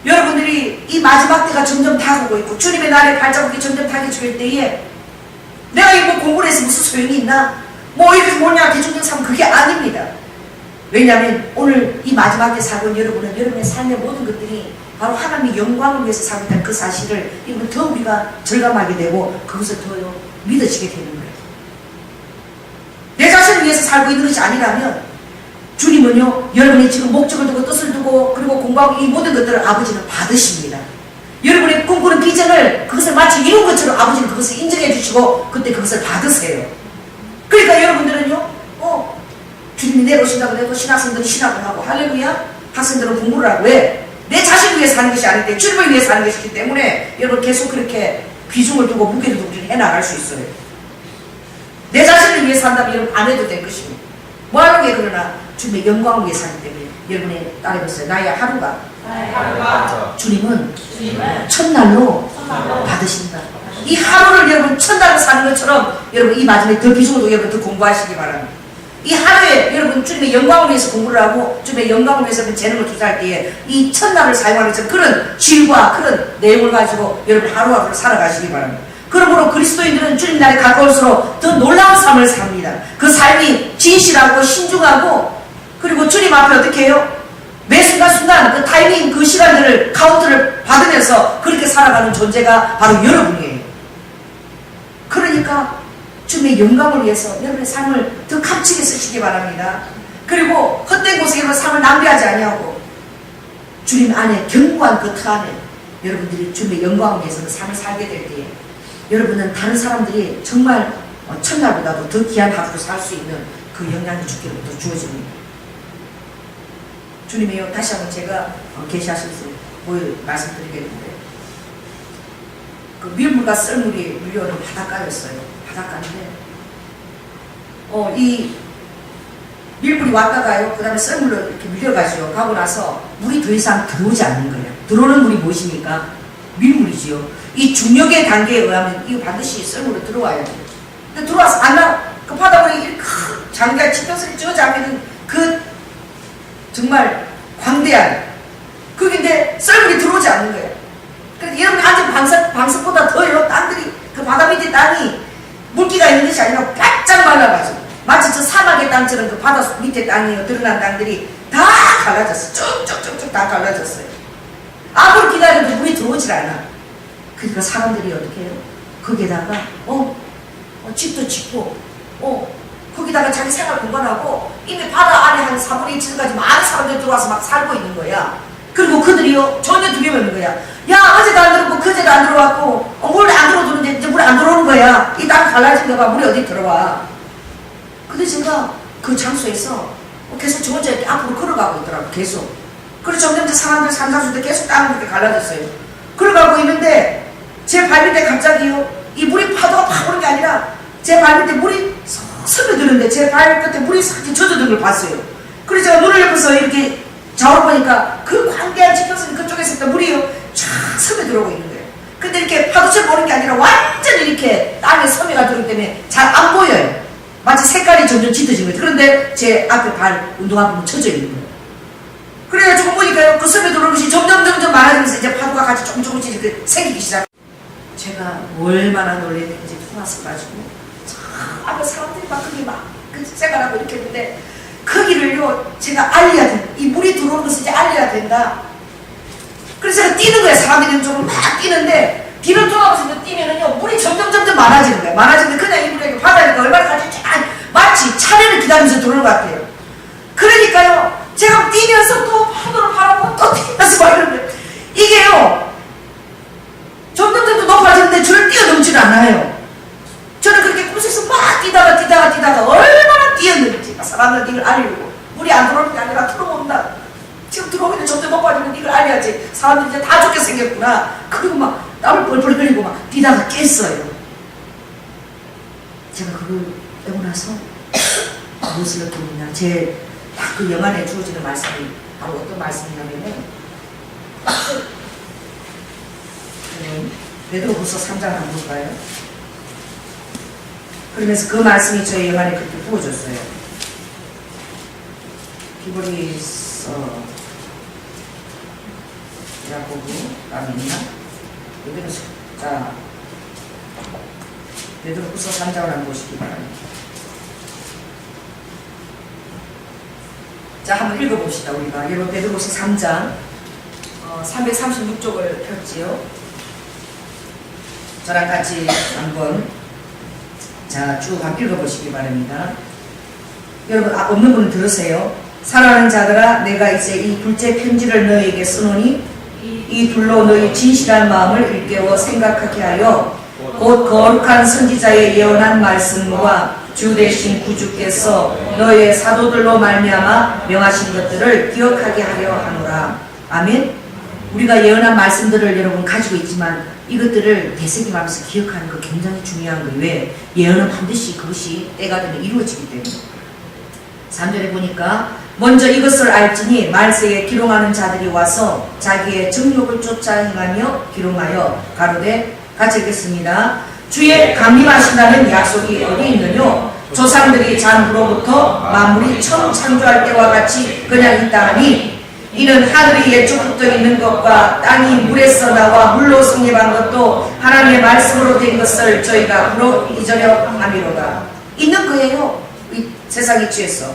여러분들이 이 마지막 때가 점점 다가오고 있고 주님의 날에 발자국이 점점 다가질 때에 내가 이거 공부를 해서 무슨 소용이 있나? 뭐 이렇게 뭐냐 대중적 삶 그게 아닙니다. 왜냐하면 오늘 이 마지막 때 살고 있는 여러분은 여러분의 삶의 모든 것들이 바로 하나님의 영광을 위해서 살고 있다는 그 사실을 이건 더 우리가 절감하게 되고 그것을 더 믿어지게 되는 거예요. 내 자신을 위해서 살고 있는 것이 아니라면 주님은요 여러분이 지금 목적을 두고 뜻을 두고 그리고 공부하고 이 모든 것들을 아버지는 받으십니다. 여러분의 꿈꾸는 비전을 그것을 마치 이룬 것처럼 아버지는 그것을 인정해 주시고 그때 그것을 받으세요. 그러니까 여러분들은요 주님이 내려오신다고 해도 신학생들은 신학을 하고 할렐루야 학생들은 공부를 하고 왜? 내 자신을 위해서 사는 것이 아닌데 주님을 위해서 사는 것이기 때문에 여러분 계속 그렇게 비중을 두고 무게를 두고 해나갈 수 있어요. 내 자신을 위해서 산다면 여러분 안 해도 될 것입니다. 뭐하는 게 그러나 주님의 영광을 위해서 하기 때문에 여러분의 따라해보세요. 나의 하루가 주님은 첫날로 받으신다. 이 하루를 여러분 첫날로 사는 것처럼 여러분 이 마지막에 더 비중을 두고 여러분 더 공부하시기 바랍니다. 이 하루에 여러분 주님의 영광을 위해서 공부를 하고 주님의 영광을 위해서 재능을 투자할 때에 이 첫날을 사용하는 그런 질과 그런 내용을 가지고 여러분 하루하루를 살아가시기 바랍니다. 그러므로 그리스도인들은 주님 날에 가까울수록 더 놀라운 삶을 삽니다. 그 삶이 진실하고 신중하고 그리고 주님 앞에 어떻게 해요? 매 순간순간 그 타이밍 그 시간들을 카운트를 받으면서 그렇게 살아가는 존재가 바로 여러분이에요. 그러니까 주님의 영광을 위해서 여러분의 삶을 더 값지게 쓰시기 바랍니다. 그리고 헛된 곳에 여러분 삶을 낭비하지 아니하고 주님 안에 견고한 그 터 안에 여러분들이 주님의 영광을 위해서 그 삶을 살게 될 때에 여러분은 다른 사람들이 정말 첫날보다도 더 귀한 하루를 살 수 있는 그 영향이 주께로부터 주어집니다. 주님이요, 다시 한번 제가 계시하셔서 말씀드리겠는데 그 밀물과 썰물이 밀려오는 바닷가였어요. 바닷가인데 이 밀물이 왔다가요, 그 다음에 썰물로 이렇게 밀려가지고 가고 나서 물이 더 이상 들어오지 않는 거예요. 들어오는 물이 무엇입니까? 밀물이지요. 이 중력의 단계에 의하면 이거 반드시 썰물로 들어와야 돼요. 근데 들어와서 안 나와. 그 바닷물이 큰 장기가 치평선이 쪄잡히는 그 정말 광대한 그게 썰물이 들어오지 않는 거예요. 그러니까 여러분이 앉은 방석보다 더요, 땅들이 그 바다 밑에 땅이 물기가 있는 것이 아니라 바짝 말라가지고 마치 저 사막의 땅처럼 그 바다 밑에 땅이요, 드러난 땅들이 다 갈라졌어요. 쭉쭉쭉쭉 다 갈라졌어요. 아무리 기다려도 물이 들어오질 않아. 그러니까 사람들이 어떻게 해요? 거기에다가 집도 짓고 거기다가 자기 생활 공간하고 이미 바다 안에 한 4분의 1 층까지 많은 사람들이 들어와서 막 살고 있는 거야. 그리고 그들이요 전혀 두려움이 없는 거야. 야, 어제도 안 들어오고 그제도 안 들어왔고 물 안 들어오는데 이제 물 안 들어오는 거야. 이 땅 갈라진가 봐. 물이 어디 들어와. 근데 제가 그 장소에서 계속 저 혼자 이렇게 앞으로 걸어가고 있더라고. 계속. 그래서 점점 사람들 산사수들 계속 땅이 그렇게 갈라졌어요. 걸어가고 있는데 제 발밑에 갑자기요, 이 물이 파도가 팍 오는 게 아니라 제 발밑에 물이 스며드는데 제 발끝에 물이 싹 젖어든 걸 봤어요. 그래서 제가 눈을 열고서 이렇게 좌우를 보니까 그 광대한 지평선 그쪽에서 물이요 쫙 스며들어오고 있는 거예요. 근데 이렇게 파도처럼 오는 게 아니라 완전히 이렇게 땅에 섬유가 들어오기 때문에 잘 안 보여요. 마치 색깔이 점점 짙어진 거예요. 그런데 제 앞에 발 운동화 보면 젖어 있는 거예요. 그래가지고 보니까요, 그 스며들어오는 것이 점점 많아지면서 이제 파도가 같이 조금씩 이렇게 생기기 시작. 제가 얼마나 놀랬는지 토났어가지고 앞에 사람들이 막 거기 막 생각하고 이렇게 했는데 거기를요 제가 알려야 된다. 이 물이 들어오는 것을 이제 알려야 된다. 그래서 제가 뛰는 거예요. 사람들이 좀 막 뛰는데 뒤를 돌아보면서 뛰면은요 물이 점점 많아지는 거예요. 많아지는데 그냥 이 물이 바다니까 얼마나 가지 마치 차례를 기다리면서 들어오는 것 같아요. 그러니까요 제가 뛰면서 또 파도를 바라보고 또 뛰면서 막 이러는데 이게요 점점 더 높아지는데 저를 뛰어넘지는 않아요. 저는 그렇게 꿈속에서 막 뛰다가 얼마나 뛰었는지 사람들은 이걸 알려고. 물이 안 들어오는 게 아니라 들어온다. 지금 들어오면 점점 높아지면 이걸 알려야지. 사람들이 이제 다 죽게 생겼구나. 그리고 막 땀을 뻘뻘 흘리고 막 뛰다가 깼어요. 제가 그걸 빼고 나서 무엇을 느꼈느냐. 제 딱 그 영안에 주어지는 말씀이 바로 어떤 말씀이냐면은 베드로후서 3장 한번 볼까요? 그러면서 그 말씀이 저희 영안에 그렇게 부어졌어요. 히브리서 야고보 남이 있나? 베드로후서 3장을 한번 보시기 바랍니다. 자, 한번 읽어봅시다. 우리가 여러분 베드로후서 3장 336쪽을 펼지요. 저랑 같이 한번 쭉 한번 읽어보시기 바랍니다. 여러분 없는 분은 들으세요. 사랑하는 자들아, 내가 이제 이 둘째 편지를 너희에게 쓰노니 이 둘로 너희 진실한 마음을 일깨워 생각하게 하여 곧 거룩한 선지자의 예언한 말씀과 주 되신 구주께서 너희의 사도들로 말미암아 명하신 것들을 기억하게 하려 하노라. 아멘. 우리가 예언한 말씀들을 여러분 가지고 있지만 이것들을 되새김하면서 기억하는 거 굉장히 중요한 거예요. 왜? 예언은 반드시 그것이 때가 되면 이루어지기 때문에. 3절에 보니까 먼저 이것을 알지니 말세에 기롱하는 자들이 와서 자기의 정욕을 쫓아 행하며 기롱하여 가로되 같이 읽겠습니다. 주의 강림하신다는 약속이 어디 있느뇨? 조상들이 잔으로부터 만물이 처음 창조할 때와 같이 그냥 있다 하니 이는 하늘이 예초부터 있는 것과 땅이 물에서 나와 물로 성립한 것도 하나님의 말씀으로 된 것을 저희가 부러 잊으려함이로다. 있는 거예요. 이 세상에 취해서.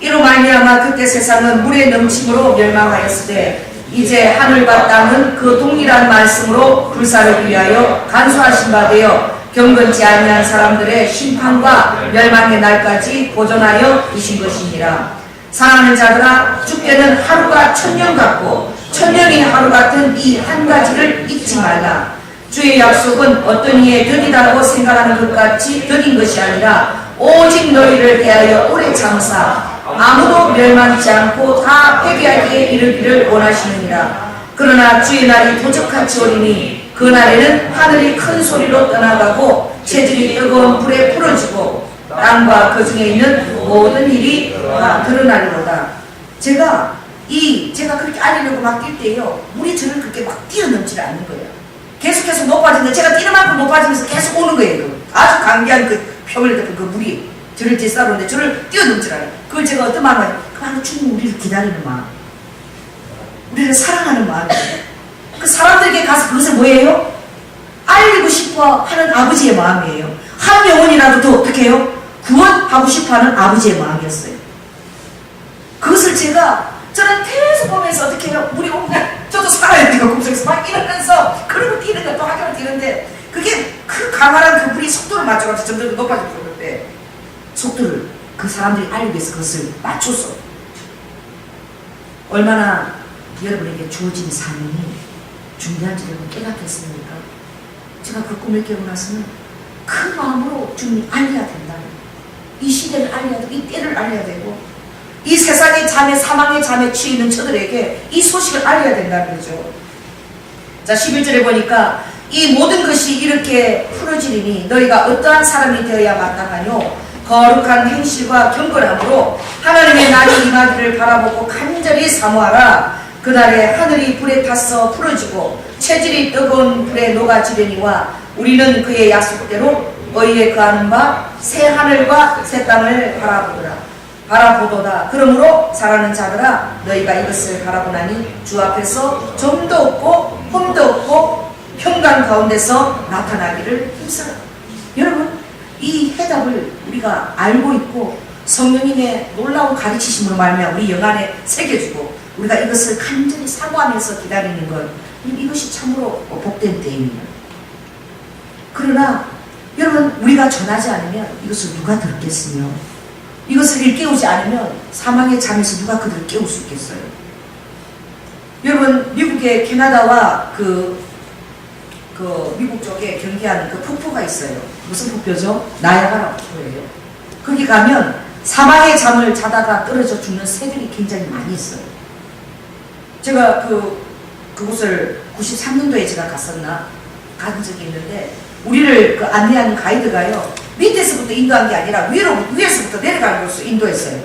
이로 말미암아 그때 세상은 물의 넘침으로 멸망하였으되 이제 하늘과 땅은 그 동일한 말씀으로 불사를 위하여 간수하신 바 되어 경건치 아니한 사람들의 심판과 멸망의 날까지 보존하여 이신 것이니라. 사랑하는 자들아, 주께는 하루가 천년 같고 천년이 하루 같은 이 한 가지를 잊지 말라. 주의 약속은 어떤 이의 덕이라고 생각하는 것 같이 덕인 것이 아니라 오직 너희를 대하여 오래 참사 아무도 멸망치 않고 다 회개하기에 이르기를 원하시느니라. 그러나 주의 날이 도적같이 오리니 그 날에는 하늘이 큰 소리로 떠나가고 체질이 뜨거운 불에 풀어지고 땅과 그 중에 있는 모든 일이 다 드러나리로다. 제가 그렇게 알리려고 막 뛸 때요, 물이 저를 그렇게 막 뛰어넘지 않는 거예요. 계속해서 높아지는데 제가 뛰는 만큼 높아지면서 계속 오는 거예요. 아주 강기한 그 표면에 덮은 그 물이 저를 뒤싸우는데 저를 뛰어넘지 않아요. 그걸 제가 어떤 마음을, 그 마음은 주님 우리를 기다리는 마음, 우리를 사랑하는 마음이에요. 그 사람들에게 가서 그것을 뭐예요? 알리고 싶어 하는 아버지의 마음이에요. 한 영혼이라도 더 어떻게 해요? 구원하고 싶어 하는 아버지의 마음이었어요. 그것을 저는 계속 보면서 어떻게 해요? 물이 오면 저도 살아야 돼요. 꿈속에서 막 이러면서 그러고 뛰는 것도 하기로 뛰는데 그게 그 강한 그 물이 속도를 맞춰가지고 점점 더 높아지고 그러는데 속도를 그 사람들이 알기 위해서 그것을 맞췄어. 얼마나 여러분에게 주어진 사명이 중요한지 여러분 깨닫겠습니까? 제가 그 꿈을 깨고 나서는 큰 마음으로 주님 알려야 된다. 이 시대를 알려야 되고 이 때를 알려야 되고 이 세상의 잠에 사망의 잠에 취해 있는 저들에게 이 소식을 알려야 된다는 거죠. 자, 11절에 보니까 이 모든 것이 이렇게 풀어지리니 너희가 어떠한 사람이 되어야 마땅하뇨? 거룩한 행실과 경건함으로 하나님의 날이 임하기를 바라보고 간절히 사모하라. 그날에 하늘이 불에 타서 풀어지고 체질이 뜨거운 불에 녹아지려니와 우리는 그의 약속대로 의에 거하는 바 새 하늘과 새 땅을 바라보도다. 그러므로 사랑하는 자들아, 너희가 이것을 바라보나니 주 앞에서 점도 없고 흠도 없고 평강 가운데서 나타나기를 힘쓰라. 여러분, 이 해답을 우리가 알고 있고 성령님의 놀라운 가르치심으로 말미암아 우리 영안에 새겨주고 우리가 이것을 간절히 사모하면서 기다리는 것, 이것이 참으로 복된 때입니다. 그러나 여러분, 우리가 전하지 않으면 이것을 누가 들겠으며 이것을 일깨우지 않으면 사망의 잠에서 누가 그들을 깨울 수 있겠어요? 여러분, 미국의 캐나다와 미국 쪽에 경계하는 그 폭포가 있어요. 무슨 폭포죠? 나야가라 폭포예요. 거기 가면 사망의 잠을 자다가 떨어져 죽는 새들이 굉장히 많이 있어요. 제가 그곳을 93년도에 제가 간 적이 있는데 우리를 안내하는 가이드가요, 밑에서부터 인도한 게 아니라 위에서부터 내려가는 곳으로 인도했어요.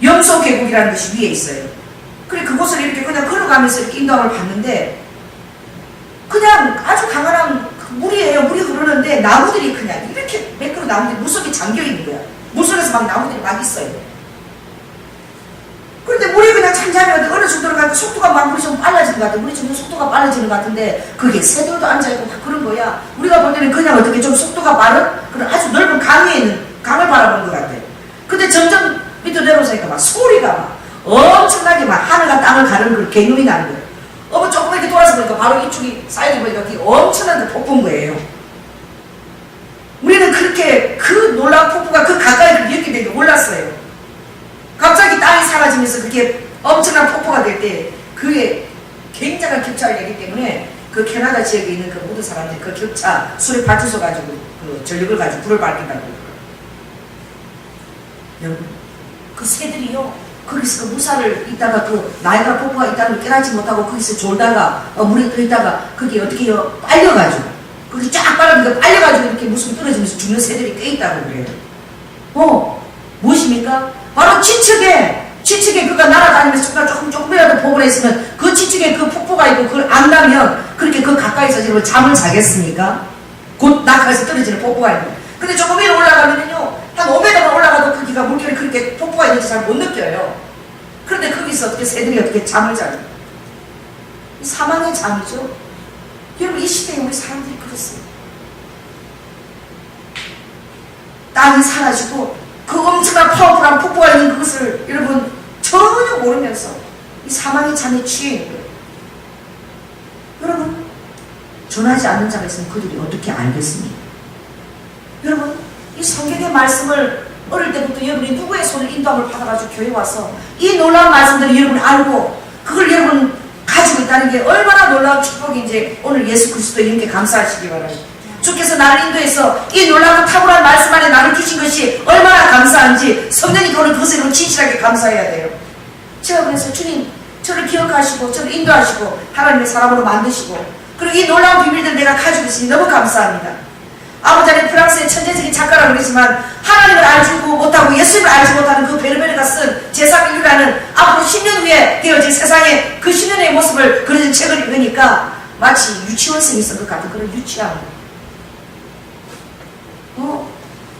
염소 계곡이라는 것이 위에 있어요. 그래 그곳을 이렇게 그냥 걸어가면서 이렇게 인도함을 봤는데 그냥 아주 강한 물이에요. 물이 흐르는데 나무들이 그냥 이렇게 매끄러 나무들이 물속에 잠겨 있는 거야. 물속에서 막 나무들이 막 있어요. 그런데 물이 그냥 잠잠해가지고 어느 정도로 가니까 속도가 막 물이 좀 빨라지는 것 같아. 물이 좀 속도가 빨라지는 것 같은데 그게 새들도 앉아있고 다 그런 거야. 우리가 볼 때는 그냥 어떻게 좀 속도가 빠른 그런 아주 넓은 강에 있는 강을 바라보는 것 같아. 근데 점점 밑으로 내려오니까 막 소리가 막 엄청나게 막 하늘과 땅을 가르는 그 개념이 나는 거예요. 조금 이렇게 돌아서 보니까 바로 이쪽이 사이드 보니까 그게 엄청난 그 폭포인 거예요. 우리는 그렇게 그 놀라운 폭포가 그 가까이 이렇게 되게 몰랐어요. 갑자기 땅이 사라지면서 그게 엄청난 폭포가 될 때 그게 굉장한 격차를 내기 때문에 그 캐나다 지역에 있는 그 모든 사람들이 그 격차 수레 발주소 가지고 그 전력을 가지고 불을 밝힌다고. 여러분, 그 새들이요 거기서 그 무사를 있다가 그 나이가 폭포가 있다는 걸 깨닫지 못하고 거기서 졸다가 물에 떠 있다가 그게 어떻게 해요? 빨려가지고 거기 쫙 빨려가지고 이렇게 무슨 떨어지면서 죽는 새들이 꽤 있다고 그래요. 무엇입니까? 바로 지측에 그가 날아다니면서 조금이라도 보고 했으면 그 지측에 그 폭포가 있고 그걸 안다면 그렇게 그 가까이서 지금 잠을 자겠습니까? 곧 낙하에서 떨어지는 폭포가 있는. 근데 조금 위로 올라가면요 한 5m만 올라가도 거기가 물결이 그렇게 폭포가 있는지 잘 못 느껴요. 그런데 거기서 어떻게 새들이 어떻게 잠을 자요? 사망의 잠이죠. 여러분, 이 시대에 우리 사람들이 그렇습니다. 땅이 사라지고 그 엄청난 파워풀한 폭포가 있는 그것을 여러분 전혀 모르면서 이 사망의 잠에 취해 있는 거예요. 여러분, 전하지 않는 자가 있으면 그들이 어떻게 알겠습니까? 여러분, 이 성경의 말씀을 어릴 때부터 여러분이 누구의 손을 인도함을 받아가지고 교회 와서 이 놀라운 말씀들을 여러분이 알고 그걸 여러분 가지고 있다는 게 얼마나 놀라운 축복인지 오늘 예수 그리스도의 이름께 감사하시기 바랍니다. 주께서 나를 인도해서 이 놀라운 탁월한 말씀 안에 나를 주신 것이 얼마나 감사한지 성령이 오늘 그것에 진실하게 감사해야 돼요. 제가 그래서 주님, 저를 기억하시고 저를 인도하시고 하나님의 사람으로 만드시고 그리고 이 놀라운 비밀들을 내가 가지고 있으니 너무 감사합니다. 아버지는 프랑스의 천재적인 작가라고 그러지만 하나님을 알지 못하고 예수님을 알지 못하는 그 베르베르가 쓴 제3인류라는 앞으로 10년 후에 되어질 세상의 그 10년의 모습을 그려진 책을 읽으니까 마치 유치원생이 쓴 것 같은 그런 유치함.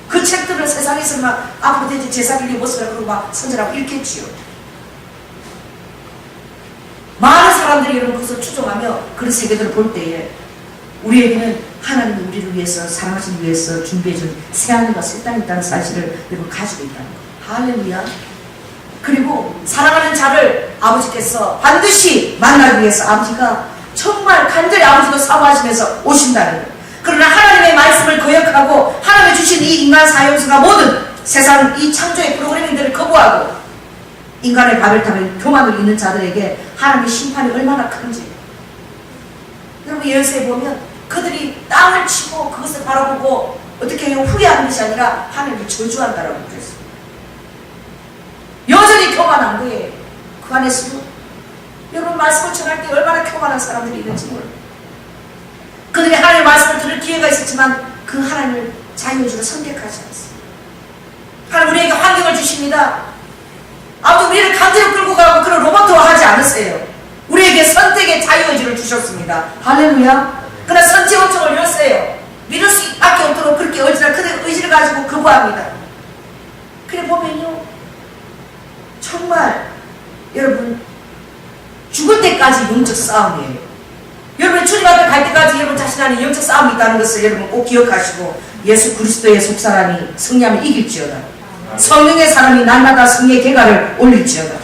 그 책들을 세상에서 막 앞으로 되어질 제3인류의 모습을 그러고 막 선전하고 읽겠지요. 많은 사람들이 이런 것을 추종하며 그런 세계들을 볼 때에 우리에게는 하나님이 우리를 위해서 사랑하신 위해서 준비해준 새하늘과 새 땅이 있다는 사실을 여러분 가지고 있다는 거. 할렐루야. 그리고 사랑하는 자를 아버지께서 반드시 만나기 위해서 아버지가 정말 간절히 아버지도 사모하시면서 오신다는 거. 그러나 하나님의 말씀을 거역하고 하나님이 주신 이 인간 사형수가 모든 세상 이 창조의 프로그래밍들을 거부하고 인간의 바벨탑에 교만을 잇는 자들에게 하나님의 심판이 얼마나 큰지 여러분 예언서에 보면 그들이 땅을 치고 그것을 바라보고 어떻게 해요? 후회하는 것이 아니라 하나님을 저주한다라고 그랬어요. 여전히 교만한 거예요. 그 안에서도 여러분 말씀을 전할 때 얼마나 교만한 사람들이 있는지 몰라요. 그들이 하나님의 말씀을 들을 기회가 있었지만 그 하나님을 자유의지로 선택하지 않았어요. 하나님 우리에게 환경을 주십니다. 아무튼 우리를 강제로 끌고 가고 그런 로봇화하지 않으세요. 우리에게 선택의 자유의지를 주셨습니다. 할렐루야. 그러나 선제 원칙을 열었어요. 믿을 수밖에 없도록 그렇게 그들의 의지를 가지고 거부합니다. 그래 보면요 정말 여러분 죽을 때까지 영적 싸움이에요. 여러분 주님 앞에 갈 때까지 여러분 자신 안에 영적 싸움이 있다는 것을 여러분 꼭 기억하시고 예수 그리스도의 속사람이 승리하면 이길지어다. 성령의 사람이 날마다 승리의 계가를 올릴지어다.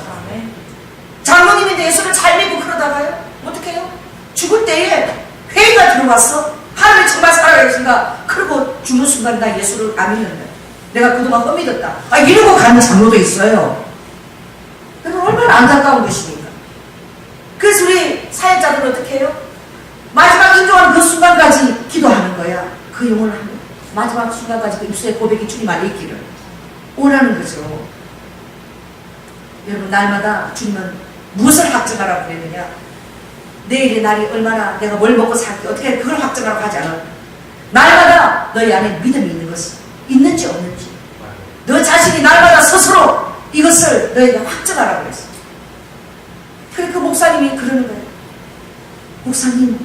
장로님인데 예수를 잘 믿고 그러다가요 어떻게 해요? 죽을 때에 회의가 들어와서 하나님이 정말 살아계신가 그러고 죽는 순간 나 예수를 안 믿는다. 내가 그동안 헛믿었다. 이러고 가는 장로도 있어요. 여러분 얼마나 안타까운 것입니까? 그래서 우리 사역자들은 어떻게 해요? 마지막 인정하는 그 순간까지 기도하는 거야. 그 영혼을 하는 마지막 순간까지 그 입술의 고백이 주님 안에 있기를 원하는 거죠. 여러분 날마다 주님은 무엇을 확증하라고 그랬느냐? 내일의 날이 얼마나 내가 뭘 먹고 살게 어떻게 그걸 확증하라고 하지 않아. 날마다 너희 안에 믿음이 있는 것이 있는지 없는지 너 자신이 날마다 스스로 이것을 너에게 확증하라고 그랬어. 그래 그 목사님이 그러는 거예요. 목사님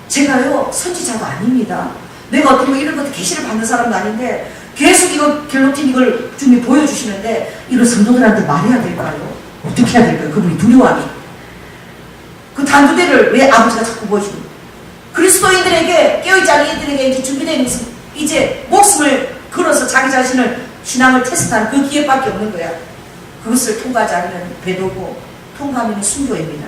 제가요 선지자가 아닙니다. 내가 어떤 거 이런 것도 계시를 받는 사람도 아닌데 계속 이거 갤럭틴 이걸 주님이 보여주시는데 이걸 성도들한테 말해야 될까요? 어떻게 해야 될까요? 그분이 두려워하니 그 단두대를 왜 아버지가 자꾸 보여주는 그리스도인들에게 깨어있지 않은 이들에게 이제 준비된 모습 이제 목숨을 걸어서 자기 자신을 신앙을 테스트하는 그 기회밖에 없는 거야. 그것을 통과하지 않으면 배도고 통과하면 순교입니다.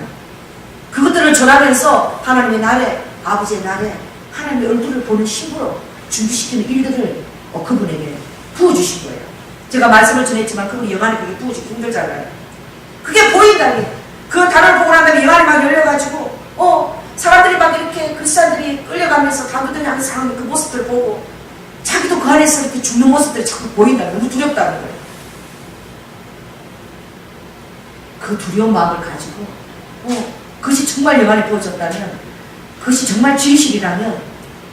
그것들을 전하면서 하나님의 날에 아버지의 날에 하나님의 얼굴을 보는 신부로 준비시키는 일들을 그분에게 부어주신 거예요. 제가 말씀을 전했지만 그분이 영안에 그게 부어주기 힘들잖아요. 그게 보인다니. 그 단어를 보고 난 다음에 영안이 막 열려가지고 사람들이 막 이렇게 크리스찬들이 끌려가면서 단두대를 하면서 하는 그 모습들을 보고 자기도 그 안에서 이렇게 죽는 모습들이 자꾸 보인다는 너무 두렵다는 거예요. 그 두려운 마음을 가지고 그것이 정말 영안에 부어졌다면 그것이 정말 진실이라면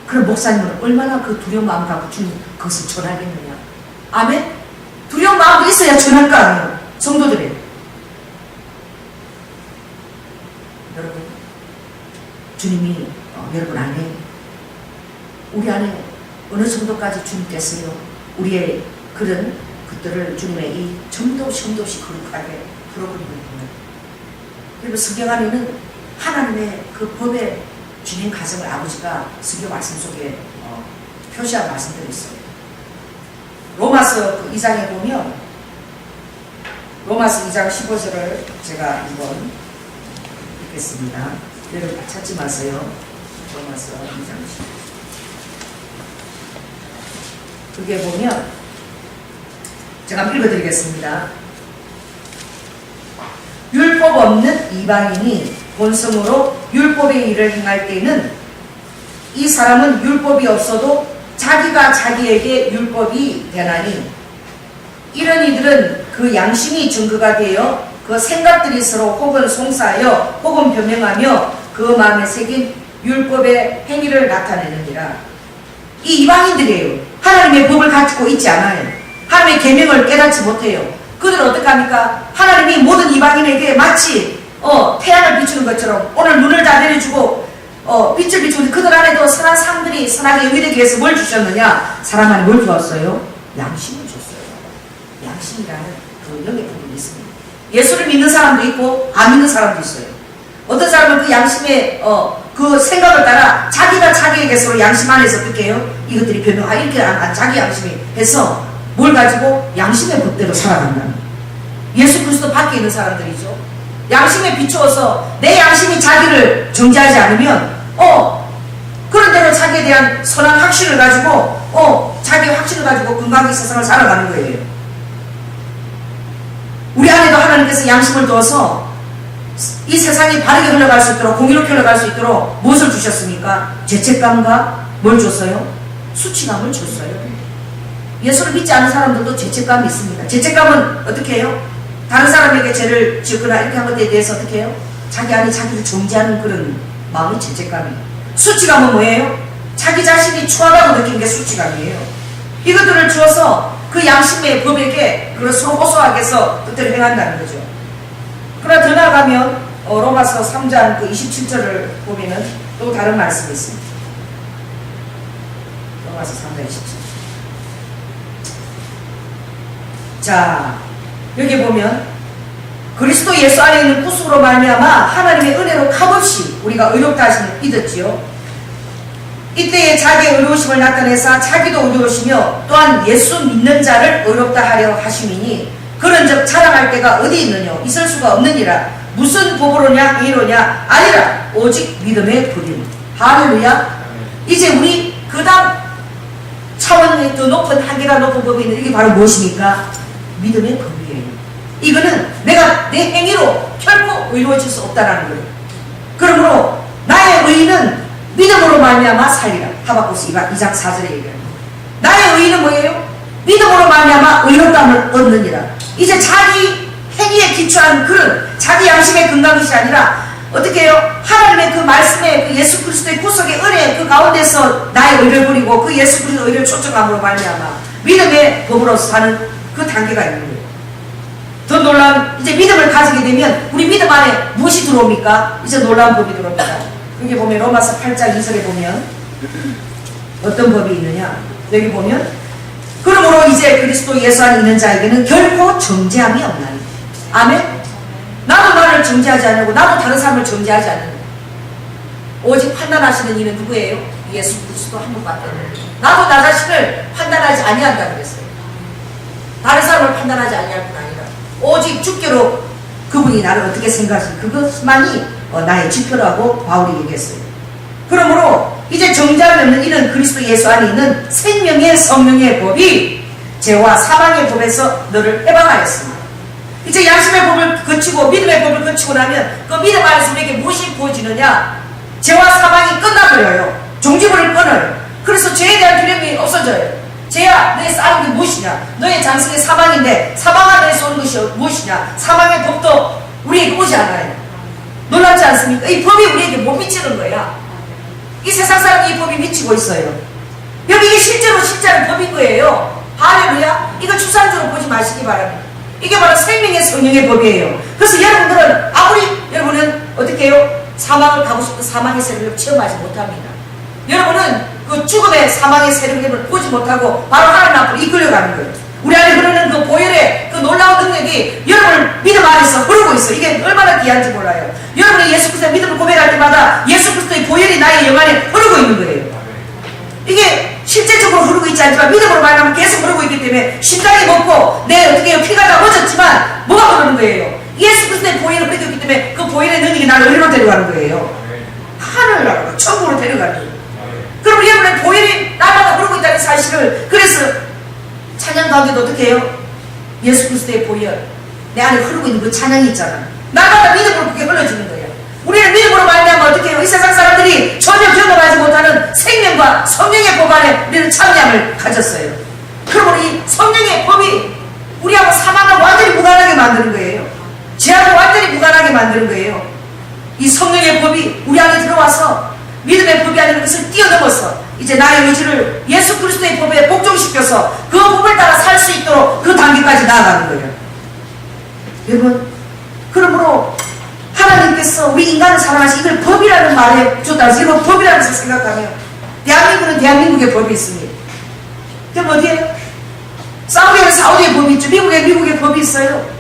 그런 목사님은 얼마나 그 두려운 마음을 갖고 주님 그것을 전하겠느냐. 아멘? 두려운 마음도 있어야 전할 거 아니에요. 성도들이. 여러분 주님이 여러분 안에 우리 안에 어느 정도까지 주님께서요 우리의 그런 것들을 주님의 이 점도 없이 거룩하게 풀어버리는 겁니다. 그리고 성경 안에는 하나님의 그 법의 진행 과정을 아버지가 성경 말씀 속에 표시한 말씀들이 있어요. 로마서 그 2장에 보면 로마서 2장 15절을 제가 한번 읽겠습니다. 여러분 찾지 마세요. 로마서 2장 15절. 그게 보면 제가 한번 읽어드리겠습니다. 율법 없는 이방인이 본성으로 율법의 일을 행할 때는 이 사람은 율법이 없어도 자기가 자기에게 율법이 되나니 이런 이들은 그 양심이 증거가 되어 그 생각들이 서로 혹은 송사하여 혹은 변명하며 그 마음에 새긴 율법의 행위를 나타내느니라. 이 이방인들이에요. 하나님의 법을 가지고 있지 않아요. 하나님의 계명을 깨닫지 못해요. 그들은 어떡합니까? 하나님이 모든 이방인에게 마치 태양을 비추는 것처럼 오늘 눈을 다 내려주고 빛을 비추는데 그들 안에도 선한 사람들이 선하게 의되기 위해서 뭘 주셨느냐? 사람 안에 뭘 주었어요? 양심을 줬어요. 양심이라는 그 영의 부분이 있습니다. 예수를 믿는 사람도 있고 안 믿는 사람도 있어요. 어떤 사람은 그 양심의 그 생각을 따라 자기가 자기에게 서로 양심 안에서 어떻게 해요? 이것들이 변명, 이렇게 자기 양심이 해서 뭘 가지고 양심의 법대로 살아간다. 예수 그리스도 밖에 있는 사람들이죠. 양심에 비추어서 내 양심이 자기를 정죄하지 않으면 그런 대로 자기에 대한 선한 확신을 가지고 자기 확신을 가지고 건강하게 세상을 살아가는 거예요. 우리 안에도 하나님께서 양심을 두어서 이 세상이 바르게 흘러갈 수 있도록 공의롭게 흘러갈 수 있도록 무엇을 주셨습니까? 죄책감과 뭘 줬어요? 수치감을 줬어요. 예수를 믿지 않은 사람들도 죄책감이 있습니다. 죄책감은 어떻게 해요? 다른 사람에게 죄를 지거나 이렇게 한 것에 대해서 어떻게 해요? 자기 안에 자기를 정죄하는 그런 마음이 죄책감이에요. 수치감은 뭐예요? 자기 자신이 추하다고 느낀 게 수치감이에요. 이것들을 주어서 그 양심의 법에게 그걸 서로 호소하게 해서 그때를 행한다는 거죠. 그러나 더 나아가면 로마서 3장 그 27절을 보면은 또 다른 말씀이 있습니다. 로마서 3장 27절. 자, 여기 보면 그리스도 예수 안에 있는 구속으로 말미암아 하나님의 은혜로 값없이 우리가 의롭다 하심을 믿었지요. 이때에 자기의 의로우심을 나타내사 자기도 의로우시며 또한 예수 믿는 자를 의롭다 하려 하심이니 그런즉 자랑할 때가 어디 있느냐? 있을 수가 없느니라. 무슨 법으로냐? 의로냐? 아니라 오직 믿음의 법이니. 할렐루야. 이제 우리 그 다음 차원의 더 높은 한계가 높은 법이 있는 이게 바로 무엇입니까? 믿음의 법이에요. 이거는 내가 내 행위로 결코 의로워질 수 없다는 거예요. 그러므로 나의 의는 믿음으로 말미암아 살리라. 하박국스 2장 4절에 얘기합니다. 나의 의는 뭐예요? 믿음으로 말미암아 의롭다함을 얻느니라. 이제 자기 행위에 기초한 그런 자기 양심에 근거한 것이 아니라 어떻게 해요? 하나님의 그 말씀에 그 예수 그리스도의 구속의 은혜 그 가운데서 나의 의를 부리고 그 예수 그리스도의 의를 초청함으로 말미암아 믿음의 법으로 사는 그 단계가 있는 거예요. 더 놀라운 이제 믿음을 가지게 되면 우리 믿음 안에 무엇이 들어옵니까? 이제 놀라운 법이 들어옵니다. 여기 보면 로마서 8장 2절에 보면 어떤 법이 있느냐? 여기 보면 그러므로 이제 그리스도 예수 안에 있는 자에게는 결코 정죄함이 없나니. 아멘. 나도 나를 정죄하지 않고 나도 다른 사람을 정죄하지 않는 오직 판단하시는 이는 누구예요? 예수 그리스도 한 분밖에 없는. 나도 나 자신을 판단하지 아니한다 그랬어요. 다른 사람을 판단하지 아니할 뿐 아니라 오직 주께로 그분이 나를 어떻게 생각하시는지 그것만이 나의 지표라고 바울이 얘기했어요. 그러므로 이제 정죄함이 없는 이는 그리스도 예수 안에 있는 생명의 성령의 법이 죄와 사망의 법에서 너를 해방하였습니다. 이제 양심의 법을 거치고 믿음의 법을 거치고 나면 그 믿음 안에서 우리에게 무엇이 부어지느냐? 죄와 사망이 끝나버려요. 종지부를 끊어요. 그래서 죄에 대한 두려움이 없어져요. 죄야 너의 싸움이 무엇이냐? 너의 장성의 사망인데 사망한 너에서 오는 것이 무엇이냐? 사망의 법도 우리에게 오지 않아요. 놀랍지 않습니까? 이 법이 우리에게 못 미치는 거야. 이 세상 사람이 이 법이 미치고 있어요. 여기 이게 실제로 실제는 법인 거예요. 할렐루야. 이거 추상적으로 보지 마시기 바랍니다. 이게 바로 생명의 성령의 법이에요. 그래서 여러분들은 아무리 여러분은 어떻게 해요? 사망을 가고 싶은 사망의 세력을 체험하지 못합니다. 여러분은 그 죽음의 사망의 세력을 보지 못하고 바로 하나님 앞으로 이끌려가는 거예요. 우리 안에 흐르는 그 보혈의 그 놀라운 능력이 여러분 믿음 안에서 흐르고 있어. 이게 얼마나 귀한지 몰라요. 여러분이 예수 그리스도의 믿음을 고백할 때마다 예수 그리스도의 보혈이 나의 영 안에 흐르고 있는 거예요. 이게 실제적으로 흐르고 있지 않지만 믿음으로 말하면 계속 흐르고 있기 때문에 심장이 먹고 내 어떻게 해요? 피가 다 멎었지만 뭐가 흐르는 거예요? 예수 그리스도의 보혈을 흐르고 있기 때문에 그 보혈의 능력이 나를 어디로 데려가는 거예요? 하늘나라로 천국으로 데려가는 거예요. 그럼 여러분의 보혈이 날마다 흐르고 있다는 사실을 그래서 찬양 가운데도 어떻게 해요? 예수 그리스도의 보혈 내 안에 흐르고 있는 그 찬양이 있잖아. 날마다 믿음으로 그게 흘러지는 거예요. 우리는 믿음으로 말하면 어떻게 해요? 이 세상 사람들이 전혀 경험하지 못하는 생명과 성령의 법 안에 우리는 참여함을 가졌어요. 그러므로 이 성령의 법이 우리하고 사망을 완전히 무관하게 만드는 거예요. 죄악을 완전히 무관하게 만드는 거예요. 이 성령의 법이 우리 안에 들어와서 믿음의 법이 아닌 것을 뛰어넘어서 이제 나의 의지를 예수 그리스도의 법에 복종시켜서 그 법을 따라 살 수 있도록 그 단계까지 나아가는 거예요. 여러분, 그러므로 하나님께서 우리 인간을 사랑하시 이걸 법이라는 말에 줬다. 이거 법이라는 것을 생각하면 대한민국은 대한민국의 법이 있습니다. 그럼 어디에요? 사우디에는 사우디의 법이 있죠. 미국의 법이 있어요.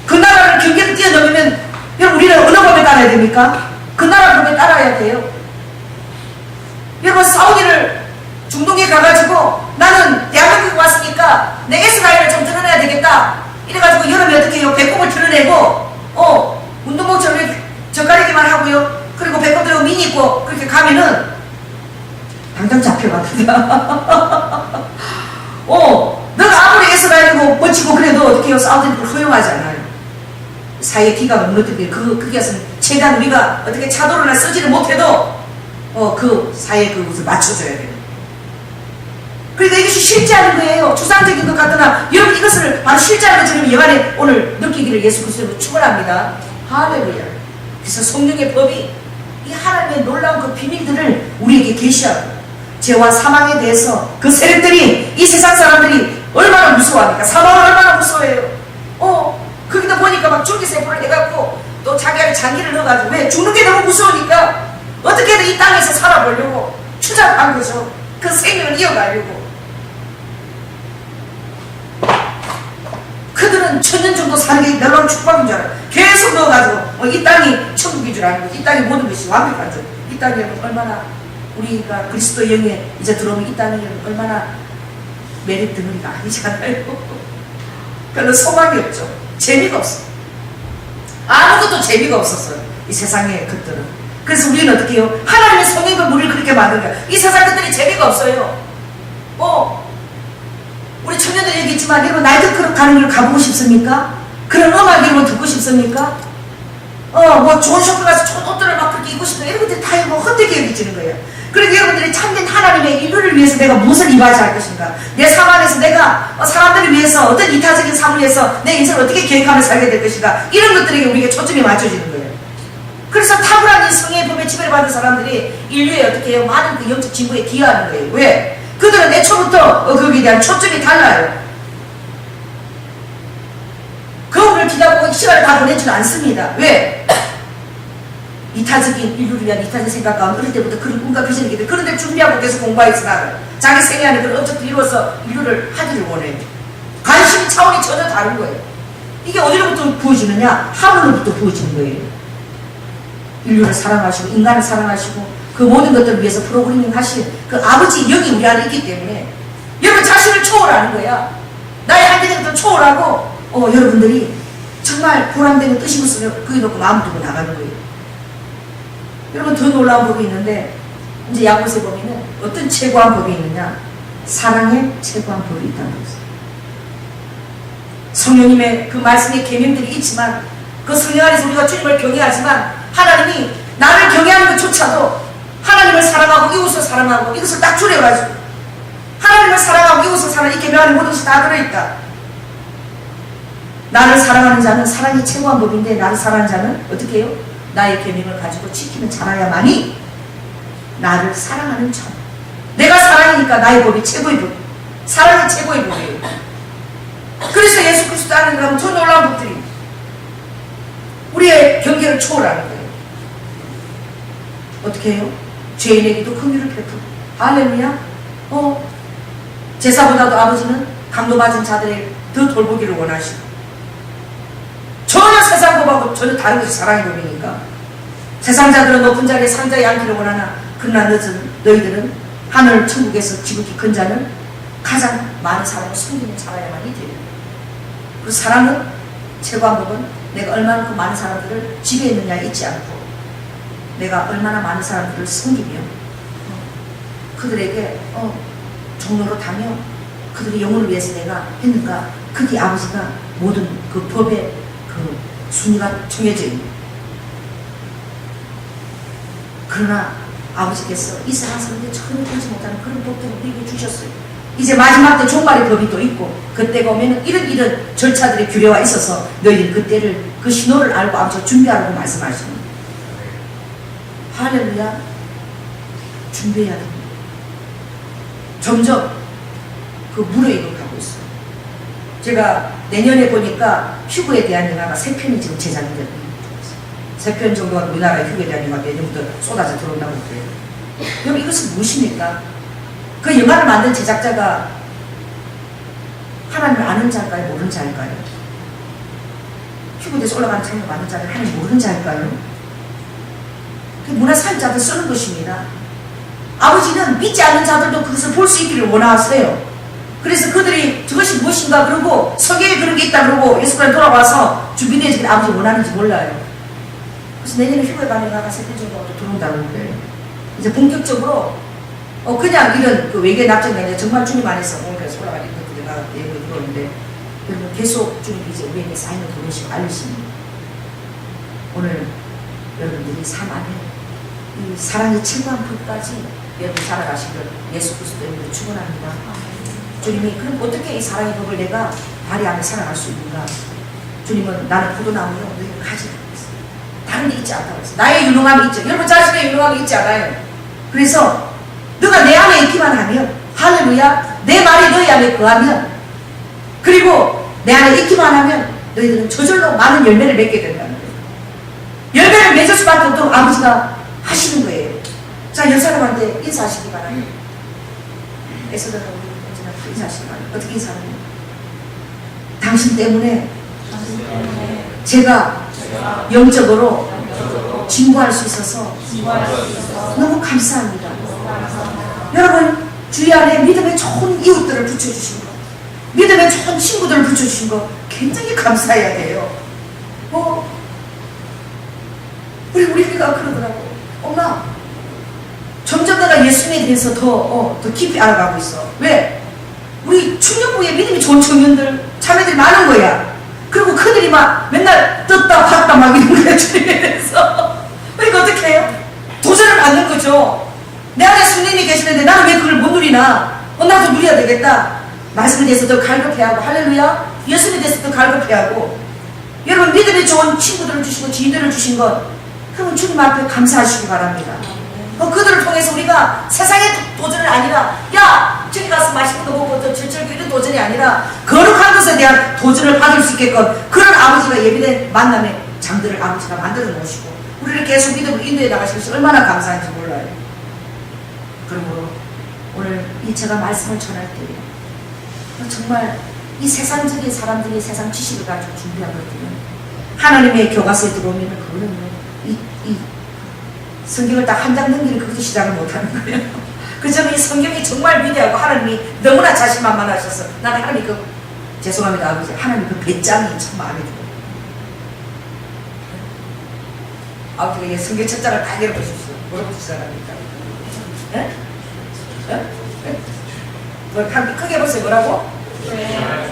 그 나라를 경계를 뛰어넘으면 여러분 우리는 어느 법에 따라야 됩니까? 그 나라 법에 따라야 돼요. 여러분 사우디를 중동에 가가지고 나는 대한민국에 왔으니까 내 S라인을 좀 드러내야 되겠다. 이래가지고 여름에 어떻게 해요? 배꼽을 드러내고 운동복처럼 젓가리기만 하고요. 그리고 배꼽 들고 미니 입고 그렇게 가면은 당장 잡혀가거든요. 너가 아무리 S라인이고 멋지고 그래도 어떻게 해요? 사우디는 그걸 허용하지 않아요. 사이에 기가 무너뜨리게 그것은 최대한 우리가 어떻게 차도로나 쓰지를 못해도 그 사이에 그것을 맞춰줘야 돼요. 그러니까 이것이 실제하는 거예요. 추상적인 것 같으나 여러분 이것을 바로 실제하는 것처럼 영안에 오늘 느끼기를 예수 그리스도로 축원합니다. 할렐루야. 그래서 성령의 법이 이 하나님의 놀라운 그 비밀들을 우리에게 계시하고 죄와 사망에 대해서 그 세력들이 이 세상 사람들이 얼마나 무서워합니까? 사망을 얼마나 무서워해요. 거기다 보니까 막 줄기세포를 해갖고 또 자기 안에 장기를 넣어가지고 왜? 죽는 게 너무 무서우니까 어떻게든 이 땅에서 살아보려고 추잡한 거죠. 그 생명을 이어가려고. 그들은 천년 정도 사는 게 놀라운 축복인 줄 알아요. 계속 넣어가지고 이 땅이 천국인 줄 아는 거지. 이 땅이 모든 것이 완벽한 줄. 이 땅이 얼마나 우리가 그리스도 영에 이제 들어오면 이 땅이 얼마나 매력 덩어리가 아니잖아요. 별로 소망이 없죠. 재미가 없어. 아무것도 재미가 없었어요. 이 세상의 것들은. 그래서 우리는 어떻게 해요? 하나님의 성령과 우리를 그렇게 만든 거야. 이 세상 것들이 재미가 없어요. 우리 청년들 얘기했지만 여러분 나이트클럽 가는 걸 가보고 싶습니까? 그런 음악 이런 거 듣고 싶습니까? 뭐 좋은 쇼핑 가서 좋은 옷들을 막 그렇게 입고 싶다. 이런 것들이 다 뭐 헛되게 여기지는 거예요. 그러니까 여러분들이 참된 하나님의 인류를 위해서 내가 무엇을 이바지 할 것인가? 내 삶 안에서 내가 사람들을 위해서 어떤 이타적인 삶을 위해서 내 인생을 어떻게 계획하며 살게 될 것인가? 이런 것들에게 우리에게 초점이 맞춰지는 거예요. 그래서 탁월한 이 성의 법에 지배를 받은 사람들이 인류에 어떻게 해요? 많은 그 영적 진보에 기여하는 거예요. 왜? 그들은 애초부터 거기에 대한 초점이 달라요. 거울을 기다보고 시간을 다 보내지는 않습니다. 왜? 이타적인 인류를 위한 이타적인 생각 가운데 어릴 때부터 그런 꿈과 비전이 있기 때문에 그런 데를 준비하고 계속 공부하지 나가요. 자기 생애 안에 그런 업적들을 이루어서 인류를 하기를 원해요. 관심 차원이 전혀 다른 거예요. 이게 어디로부터 부어지느냐? 하늘로부터 부어지는 거예요. 인류를 사랑하시고 인간을 사랑하시고 그 모든 것들을 위해서 프로그래밍 하신 그 아버지 영이 우리 안에 있기 때문에 여러분 자신을 초월하는 거야. 나의 한계된 것들을 초월하고 여러분들이 정말 보람되는 뜻이 있으면 거기 놓고 마음 두고 나가는 거예요. 여러분 더 놀라운 법이 있는데 이제 야고보서 보면은 어떤 최고한 법이 있느냐? 사랑의 최고한 법이 있다는 거죠. 성령님의 그 말씀의 계명들이 있지만 그 성령 안에서 우리가 주님을 경외하지만 하나님이 나를 경외하는 것조차도 하나님을 사랑하고 이웃을 사랑하고 이것을 딱 줄여가지고 하나님을 사랑하고 이웃을 사랑하고 이 계명하는 모든 것이 다 들어있다. 나를 사랑하는 자는 사랑이 최고한 법인데 나를 사랑하는 자는 어떻게 해요? 나의 계명을 가지고 지키면 자라야만이 나를 사랑하는 자. 내가 사랑이니까 나의 법이 최고의 법. 사랑이 최고의 법이에요. 그래서 예수 그리스도 안에 들어가면 더 놀라운 법들이 우리의 경계를 초월하는 거예요. 어떻게 해요? 죄인에게도 긍휼을 베푸고 할렐루야. 제사보다도 아버지는 강도받은 자들의 더 돌보기를 원하시고, 전혀 세상 법하고 전혀 다른 것이 사랑의 법이니까 세상 자들은 높은 자리에 상자에 앉기를 원하나 그러나 너희들은 하늘 천국에서 지극히 큰 자는 가장 많은 사람을 섬기는 자라야만이 되리라. 그 사랑은 최고한 법은 내가 얼마나 그 많은 사람들을 지배했느냐에 있지 않고 내가 얼마나 많은 사람들을 섬기며 그들에게 종로로 다며 그들의 영혼을 위해서 내가 했는가, 그게 아버지가 모든 그 법의 그 순위가 정해져 있는. 그러나 아버지께서 이 세상 사람들이 전혀 보지 못하는 그런 법들을 우리에게 주셨어요. 이제 마지막 때 종말의 법이 또 있고 그때가 오면은 이런 절차들의 규례가 있어서 너희들 그때를 그 신호를 알고 아버지가 준비하라고 말씀하십니다. 할렐루야. 준비해야 됩니다. 점점 그 무르익어가고 있어요. 제가 내년에 보니까 휴거에 대한 영화가 3편이 지금 제작이 됩니다. 3편 정도가 우리나라의 휴거에 대한 영화가 내년부터 쏟아져 들어온다고 그래요. 여러분 이것은 무엇입니까? 그 영화를 만든 제작자가 하나님을 아는 자일까요? 모르는 자일까요? 휴거돼서 올라가는 장면 만든 자를 하나님 모르는 자일까요? 그 문화사회자들 쓰는 것입니다. 아버지는 믿지 않는 자들도 그것을 볼 수 있기를 원하세요. 그래서 그들이 저것이 무엇인가 그러고 성경에 그런 게 있다 그러고 예수님께 돌아와서 준비되어지길 아버지 원하는지 몰라요. 그래서 내년에 휴거에 가는 영화가 3편 정도가 또 들어온다고 그래요. 이제 본격적으로 그냥 이런 그 외계 납작이 아니라 정말 주님 안에서 오늘까지 올라가는 것들이 내가 예고에 들어오는데 여러분 계속 주님이 이제 우리에게 사인을 보내시고 알리십니다. 오늘 여러분들이 삶 안에 이 사랑의 최고한 불까지 여러분 살아가시길 예수 그리스도 이름으로 축원합니다. 주님이 그럼 어떻게 이 사랑의 법을 내가 발휘하며 살아갈 수 있는가? 주님은 나는 포도나무요 너희를 가지라고 했어요. 다른 데 있지 않다고 했어요. 나의 유능함이 있죠. 여러분 자신의 유능함이 있지 않아요. 그래서 너가 내 안에 있기만 하면 할렐루야 내 말이 너희 안에 거하면 그리고 내 안에 있기만 하면 너희들은 저절로 많은 열매를 맺게 된다는 거예요. 열매를 맺을 수밖에 없도록 아버지가 하시는 거예요. 자, 열 사람한테 인사하시기 바랍니다. 에서다가 우리 인사하시기 바랍니다. 어떻게 인사하냐? 당신 때문에 제가 영적으로 진보할 수 있어서 너무 감사합니다. 여러분 주위 안에 믿음의 좋은 이웃들을 붙여주신 거, 믿음의 좋은 친구들을 붙여주신 거 굉장히 감사해야 돼요. 우리 애가 그러더라고. 엄마 점점 내가 예수님에 대해서 더 깊이 알아가고 있어. 왜? 우리 충격부에 믿음이 좋은 청년들 자매들이 많은 거야. 그리고 그들이 막 맨날 떴다 봤다 막 이런 거야 주님에 대해서. 그러니까 어떻게 해요? 도전을 받는 거죠. 내 안에 주님이 계시는데 나는 왜 그걸 못 누리나? 나도 누려야 되겠다. 말씀에 대해서 더 갈급해야 하고 할렐루야 예수님에 대해서 더 갈급해야 하고 여러분 믿음이 좋은 친구들을 주시고 지인들을 주신 것 그러면 주님 앞에 감사하시기 바랍니다. 그들을 통해서 우리가 세상의 도전이 아니라 야 저기 가서 맛있는 거 먹고 또 절절기 이런 도전이 아니라 거룩한 것에 대한 도전을 받을 수 있게끔 그런 아버지가 예비된 만남의 장들을 아버지가 만들어 놓으시고 우리를 계속 믿음으로 인도해 나가실 것이 얼마나 감사한지 몰라요. 그러므로 오늘 이 제가 말씀을 전할 때 정말 이 세상적인 사람들이 세상 지식을 가지고 준비한 것들은 하나님의 교과서에 들어오면 그거는 이 성경을 딱 한 장 넘기는 그것도 시작을 못하는 거예요. 그래서 이 성경이 정말 위대하고 하나님이 너무나 자신만만하셔서 나는 하나님 죄송합니다 아버지 하나님 배짱이 참 마음에 들어요. 아버지가 성경 첫 장을 다 열어보십시오. 뭐라고 시작합니까? 예? 예? 크게 보세요. 뭐라고?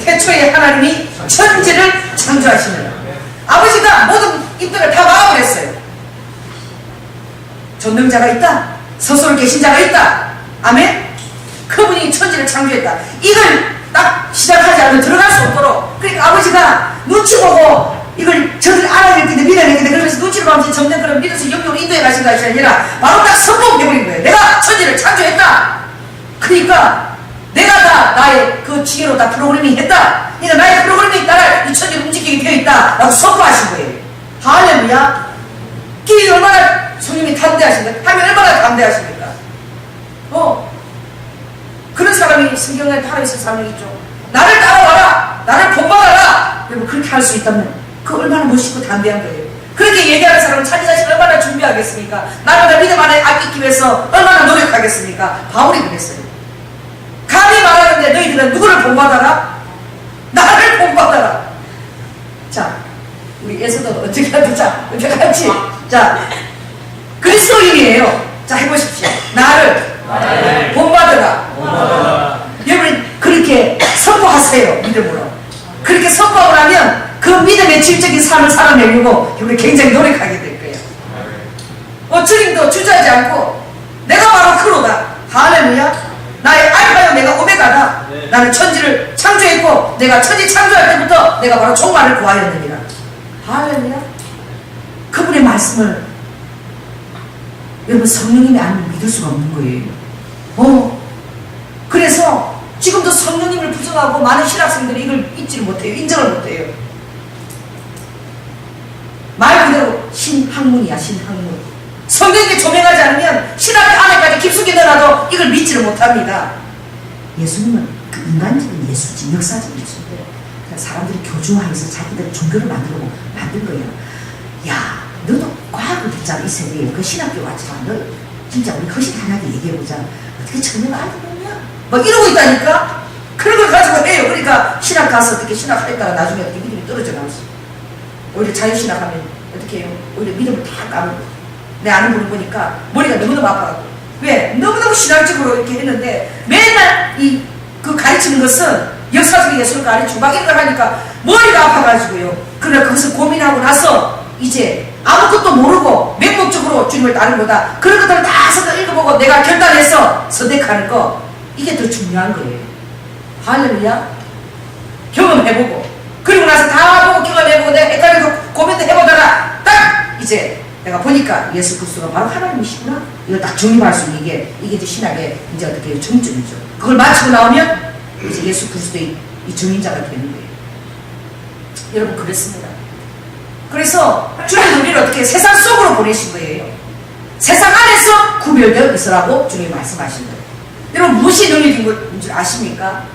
태초에 하나님이 천지를 창조하시느라 아버지가 모든 입들을 다 막아버렸어요. 전능자가 있다. 스스로 계신 자가 있다. 아멘? 그분이 천지를 창조했다. 이걸 딱 시작하지 않으면 들어갈 수 없도록 그러니까 아버지가 눈치 보고 이걸 저들 알아낼 텐데 믿어낼 텐데 그러면서 눈치를 보면서 점점 그런 믿어서 영적으로 인도해 가신 것이 아니라 바로 딱 선포해버린 거예요. 내가 천지를 창조했다. 그러니까 내가 다 나의 그 지혜로 다 프로그래밍 했다. 그러니까 나의 프로그래밍에 따라 이 천지를 움직이게 되어 있다. 라고 선포하신 거예요. 할렐루야. 이 얼마나 성령이 담대하십니까? 하면 얼마나 담대하십니까? 그런 사람이 성경에 팔아있을 사람이 있죠. 나를 나를 본받아라. 여러분 그렇게 할 수 있다면 그 얼마나 멋있고 담대한 거예요. 그렇게 얘기하는 사람은 자기 자신 얼마나 준비하겠습니까? 나보다 믿음 안에 아끼기 위해서 얼마나 노력하겠습니까? 바울이 그랬어요. 감히 말하는데 너희들은 누구를 본받아라? 나를 본받아라. 자, 우리 예수도 어떻게 하자. 어떻게 같이. 자, 그리스도인이에요. 자, 해보십시오. 나를 본받아라. 여러분 그렇게 선포하세요. 믿음으로. 그렇게 선포를 하면 그 믿음의 질적인 삶을 살아내려고 여러분이 굉장히 노력하게 될 거예요. 주님도 주저하지 않고 내가 바로 그로다. 할렐루야. 나의 알파요 내가 오메가다. 나는 천지를 창조했고 내가 천지 창조할 때부터 내가 바로 종말을 구하였느니라. 할렐루야. 그분의 말씀을 여러분 성령님이 아니면 믿을 수가 없는 거예요. 그래서 지금도 성령님을 부정하고 많은 신학생들이 이걸 믿지를 못해요. 인정을 못해요. 말 그대로 신학문이야. 신학문. 성경에 조명하지 않으면 신학 안에까지 깊숙이 들어가도 이걸 믿지를 못합니다. 예수님은 그 인간적인 예수지, 역사적인 예수인데 사람들이 교주화해서 자기들 종교를 만들고 만든 거예요. 야, 너도 과학을 듣잖아. 이 세대에 그 신학교 왔지만 너 진짜 우리 허심탄회하게 얘기해보자. 어떻게 처음에 알고 보냐? 막 이러고 있다니까? 그런 걸 가지고 해요. 그러니까 신학 가서 어떻게 신학했다가 나중에 어떻게 믿음이 떨어져 나왔어. 오히려 자유신학하면 어떻게 해요? 오히려 믿음을 다 까먹고. 내 아는 분을 보니까 머리가 너무너무 아파가지고. 왜? 너무너무 신학적으로 이렇게 했는데 맨날 그 가르치는 것은 역사적인 예술을 가르치고 막 이런 걸 하니까 머리가 아파가지고요. 그러나 그것을 고민하고 나서 이제 아무것도 모르고 맹목적으로 주님을 따르는 거다. 그런 것들을 다 읽어보고 내가 결단해서 선택하는 거. 이게 더 중요한 거예요. 할렐루야. 경험해보고 그리고 나서 다 보고 경험해보고 내가 헷갈리고 고민도 해보다가 딱 이제 내가 보니까 예수 그리스도가 바로 하나님이시구나. 이걸 딱 정립할 수 있는 이게 이제 신학의 이제 어떻게 정점이죠. 그걸 마치고 나오면 이제 예수 그리스도의 이 증인자가 되는 거예요. 여러분 그랬습니다. 그래서 주님 우리를 어떻게 세상 속으로 보내신 거예요. 세상 안에서 구별되어 있으라고 주님이 말씀하신 거예요. 여러분 무엇이 능력인 줄 아십니까?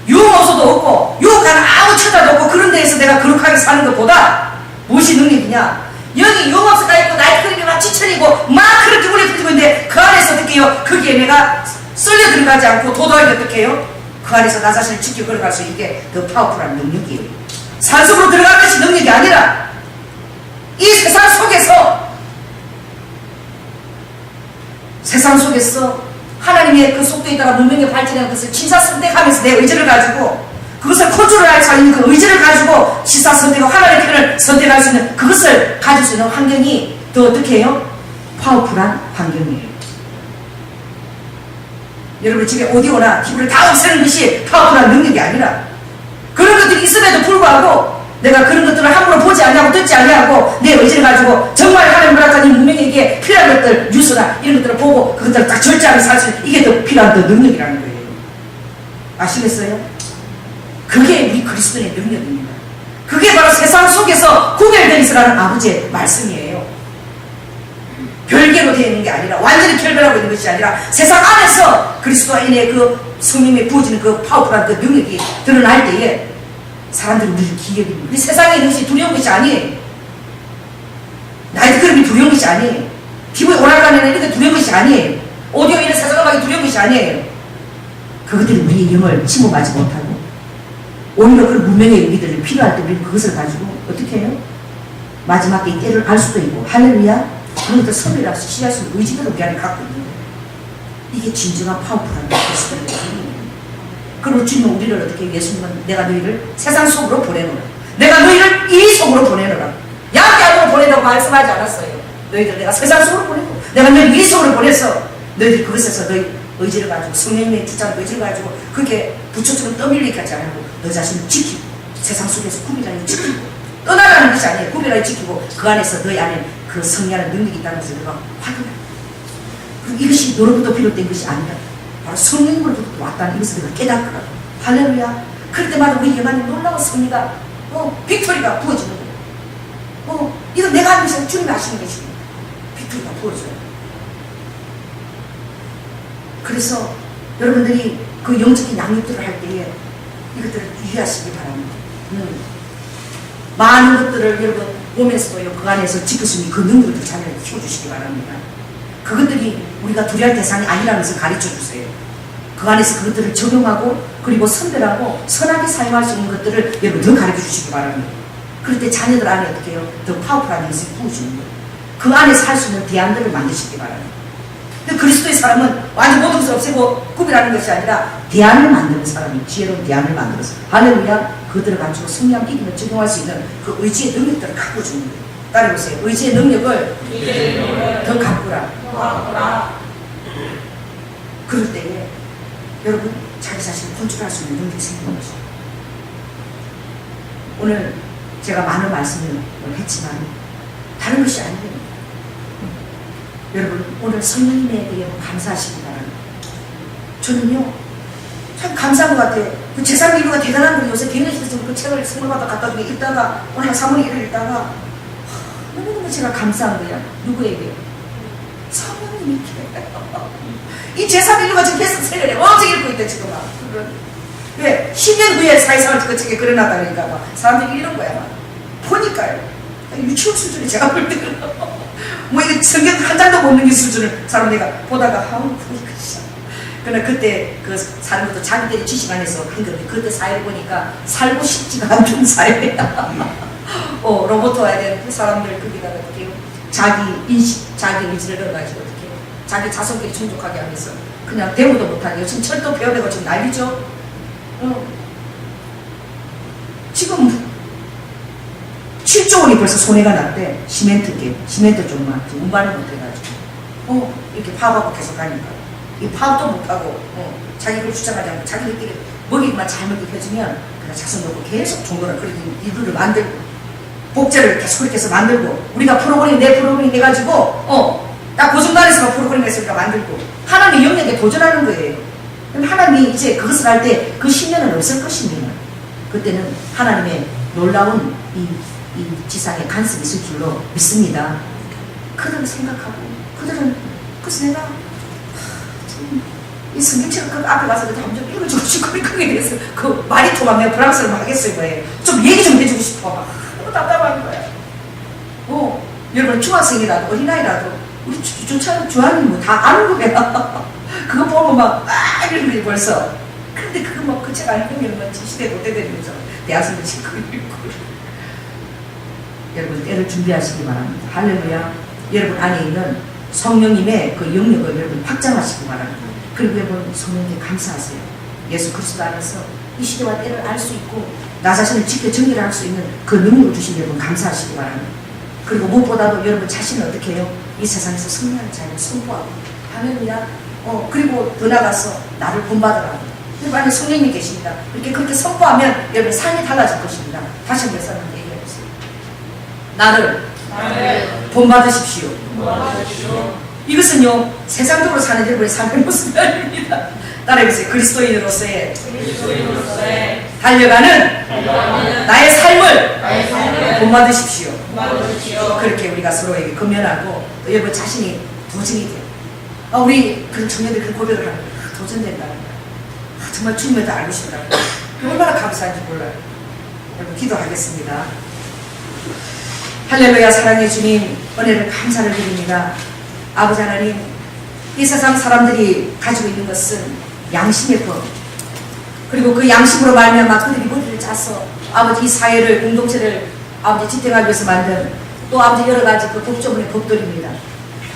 유혹 없어도 없고 유혹하는 아무 처자도 없고 그런 데에서 내가 거룩하게 사는 것보다 무엇이 능력이냐? 여기 유혹 없어 가 있고 나이트클럽이 막 지천이고 막 그렇게 물에 풀리고 있는데 그 안에서 어떻게 해요? 거기에 내가 썰려 들어가지 않고 도도하게 어떻게 해요? 그 안에서 나 자신을 지켜 걸어갈 수 있게 더 파워풀한 능력이에요. 산속으로 들어가는 것이 능력이 아니라 이 세상 속에서 하나님의 그 속도에 따라 문명의 발전하는 것을 진사 선택하면서 내 의지를 가지고 그것을 컨트롤할 수 있는 그 의지를 가지고 진사 선택과 하나님의 편을 선택할 수 있는 그것을 가질 수 있는 환경이 더 어떻게 해요? 파워풀한 환경이에요. 여러분 집에 오디오나 TV를 다 없애는 것이 파워풀한 능력이 아니라 그런 것들이 있음에도 불구하고 내가 그런 것들을 함부로 보지 아니하고 듣지 아니하고 내 의지를 가지고 정말 하나님 허락하는 문명에게 필요한 것들 뉴스나 이런 것들을 보고 그것들을 딱 절제하면서 살 수 있는 이게 더 필요한 더 능력이라는 거예요. 아시겠어요? 그게 우리 그리스도의 능력입니다. 그게 바로 세상 속에서 구별되어 있으라는 아버지의 말씀이에요. 별개로 되어 있는 게 아니라 완전히 결별하고 있는 것이 아니라 세상 안에서 그리스도인의 그 성령이 부어지는 그 파워풀한 그 능력이 드러날 때에 사람들이 우리를 기억입니다. 우리 세상에 있는 것이 두려운 것이 아니에요. 나이트클럽이 두려운 것이 아니에요. 피부에 오락가는 이런 게 두려운 것이 아니에요. 오디오 이런 세상음악이 두려운 것이 아니에요. 그것들이 우리의 영을 침범하지 못하고 오히려 그 문명의 의미들이 필요할 때 우리는 그것을 가지고 어떻게 해요? 마지막에 때를 알 수도 있고 할렐루야 그러니까 선배라서 시할 수 있는 의지들을 우리 안에 갖고 있는 거예요. 이게 진정한 파워풀한 그리스도의 의미입니다. 그리고 주님은 우리를 어떻게 예수님은 내가 너희를 세상 속으로 보내노라. 내가 너희를 이 속으로 보내노라. 양양으로 보내라고 말씀하지 않았어요. 너희들 내가 세상 속으로 보내고 내가 너희를 이 속으로 보내서 너희들이 그것에서 너희 의지를 가지고 성령님의 주장 의지를 가지고 그게 부처처럼 떠밀리게 하지 않고 너 자신을 지키고 세상 속에서 구별하게 지키고 떠나가는 것이 아니에요. 구별하게 지키고 그 안에서 너희 안에 그 성리하는 능력이 있다는 것을 내가 확인해. 그리고 이것이 너로부터 비롯된 것이 아니라 바로 성령으로부터 왔다는 이것을 내가 깨닫더라고. 할렐루야. 그럴 때마다 우리 영안에 놀라운 승리가 빅토리가 부어지는 거예요. 이건 내가 하는 것이 아니라 주님이 하시는 것입니다. 빅토리가 부어져요. 그래서 여러분들이 그 영적인 양육들을 할 때에 이것들을 유의하시기 바랍니다. 많은 것들을 여러분 보면서도요, 그 안에서 지킬 수 있는 그 능력을 자녀를 키워주시기 바랍니다. 그것들이 우리가 두려할 대상이 아니라는 것을 가르쳐 주세요. 그 안에서 그것들을 적용하고 그리고 선별하고 선하게 사용할 수 있는 것들을 여러분 더 가르쳐 주시기 바랍니다. 그럴 때 자녀들 안에 어떻게 해요? 더 파워풀한 영성이 부어주는 거예요. 그 안에서 할 수 있는 대안들을 만드시기 바랍니다. 그리스도의 사람은 완전 모든 것을 없애고 구별하는 것이 아니라 대안을 만드는 사람이 지혜로운 대안을 만들어서 할렐루야, 그들을 가지고 승리함 이기며 적용할 수 있는 그 의지의 능력들을 갖고 주는 거예요. 따라해보세요. 의지의 능력을 더 갖고라. 그럴 때에 여러분 자기 자신을 컨트롤할 수 있는 능력이 생기는 것이죠. 오늘 제가 많은 말씀을 했지만 다른 것이 아니에요. 여러분 오늘 성령님에 대해 감사하시기 바랍니다. 저는요 참 감사한 것 같아요. 그 제3일부가 대단한 거 요새 개인에서 그 책을 선물받아 갖다 주게 읽다가 오늘 한 3월 1일 읽다가 너무너무 제가 감사한 거야. 누구에게? 성령님께. 이 제3일부가 지금 베스트셀러에 엄청 읽고 있대 지금 막. 왜? 10년 후에 사회생활 그 책에 그려놨다니까 막 사람들이 이런 거야 막. 보니까요. 유치원 수준이 제가 볼 때는 뭐 이게 성경 한 장도 못 읽는 수준을 사람 내가 보다가 보니까 진짜. 그러나 그때 그 사는 것도 자기들의 지식 안에서 한 건데 그때 사회를 보니까 살고 싶지가 않던 사회야. 로봇 와야 되는 그 사람들 거기다가 어떻게 자기 인식, 자기 의지를 넣어가지고 어떻게 자기 자손끼리 충족하게 하면서 그냥 대우도 못하게 요즘 철도 배워내고 지금 난리죠. 지금 7조 원이 벌써 손해가 났대. 시멘트 쪽만 지금 운반을 못해가지고 이렇게 파업하고 계속 가니까 이 파업도 못하고 자기 걸 주장하지 않고 자기들끼리 먹이만 잘 먹게 해주면 그냥 자손 놓고 계속 종거를 그리고 이들을 만들고 복제를 계속 그렇게 해서 만들고 우리가 프로그램 내 프로그램 해가지고 딱 그 중간에서 프로그램에서 우리가 만들고 하나님의 영역에 도전하는 거예요. 그럼 하나님이 이제 그것을 할 때 그 10년은 없을 것입니다. 그때는 하나님의 놀라운 이 지상에 간섭이 있을 줄로 믿습니다. 그들을 생각하고 그들은 그래서 내가 이 성경책을 그 앞에 가서 한번 좀 읽어주고 싶고 그게 대해서 그 말이 통하면 프랑스어를 하겠어요 뭐예요. 좀 얘기 좀 해주고 싶어 막 너무 답답한 거야. 여러분 중학생이라도 어린아이라도 우리 주한이 뭐 다 아는 거야. 그거 보면 막 이러는 거지 벌써. 근데 그거 뭐 그 책 안 읽으면 뭐 시대 못 되는 거죠. 대학생들 지금 그거 읽고. 여러분 때를 준비하시기 바랍니다. 할렐루야. 여러분 안에 있는 성령님의 그 영역을 여러분 확장하시기 바랍니다. 그리고 여러분 성령님께 감사하세요. 예수 그리스도 안에서 이 시대와 때를 알 수 있고 나 자신을 지켜 정리를 할 수 있는 그 능력을 주신 여러분 감사하시기 바랍니다. 그리고 무엇보다도 여러분 자신을 어떻게 해요? 이 세상에서 승리하는 자를 선포하고 할렐루야. 그리고 더 나가서 나를 본받으라고. 여러분 안에 성령님 계십니다. 그렇게 선포하면 여러분 삶이 달라질 것입니다. 다시 한번 사람한테 얘기해보세요. 나를 본받으십시오. 이것은요 세상적으로 사는 여러분의 삶의 모습이 아닙니다. 따라해보세요. 그리스도인으로서의 달려가는 나의 삶을 본받으십시오. 그렇게 우리가 서로에게 금연하고 또 여러분 자신이 도전이 돼요. 우리 그런 청년들 그 고백을 하는 도전된다는 거예요. 정말 주님을 알고 싶다고. 얼마나 감사한지 몰라요. 여러분 기도하겠습니다. 할렐루야. 사랑의 주님 은혜를 감사를 드립니다. 아버지 하나님 이 세상 사람들이 가지고 있는 것은 양심의 법 그리고 그 양심으로 말미암아 그들이 머리를 짜서 아버지 이 사회를 공동체를 아버지 지탱하기 위해서 만든 또 아버지 여러 가지 그 법조문의 법들입니다.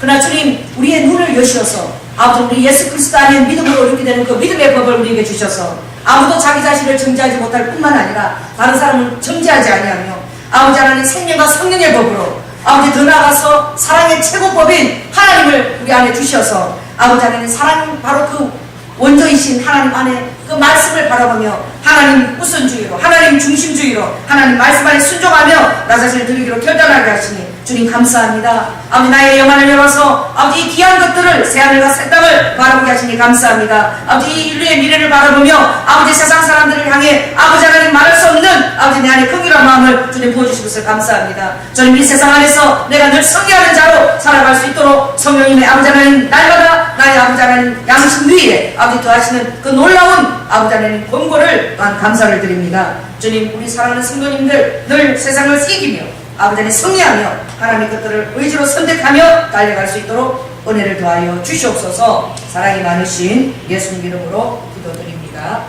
그러나 주님 우리의 눈을 여시어서 아버지 우리 예수 그리스도 안에 믿음으로 이렇게 되는 그 믿음의 법을 우리에게 주셔서 아무도 자기 자신을 정죄하지 못할 뿐만 아니라 다른 사람을 정죄하지 아니하며 아버지 하나님 생명과 성령의 법으로 아버지 더 나아가서 사랑의 최고법인 하나님을 우리 안에 주셔서 아버지 하나님 사랑 바로 그 원조이신 하나님 안에 그 말씀을 바라보며 하나님 우선주의로 하나님 중심주의로 하나님 말씀 안에 순종하며 나 자신을 드리기로 결단하게 하시니 주님 감사합니다. 아버지 나의 영안을 열어서 아버지 이 귀한 것들을 새하늘과 새 땅을 바라보게 하시니 감사합니다. 아버지 이 인류의 미래를 바라보며 아버지 세상 사람들을 향해 아버지 하나님 말할 수 없는 아버지 내 안에 긍휼한 마음을 주님 보여주시고서 감사합니다. 주님 이 세상 안에서 내가 늘 승리하는 자로 살아갈 수 있도록 성령님의 아버지 하나님 날마다 나의 아버지 하나님 양심 위에 아버지 더하시는 그 놀라운 아버지 하나님 권고를 또한 감사를 드립니다. 주님, 우리 사랑하는 성도님들 늘 세상을 이기며 아버지 하나님 승리하며 하나님의 것들을 의지로 선택하며 달려갈 수 있도록 은혜를 더하여 주시옵소서. 사랑이 많으신 예수님 이름으로 기도드립니다.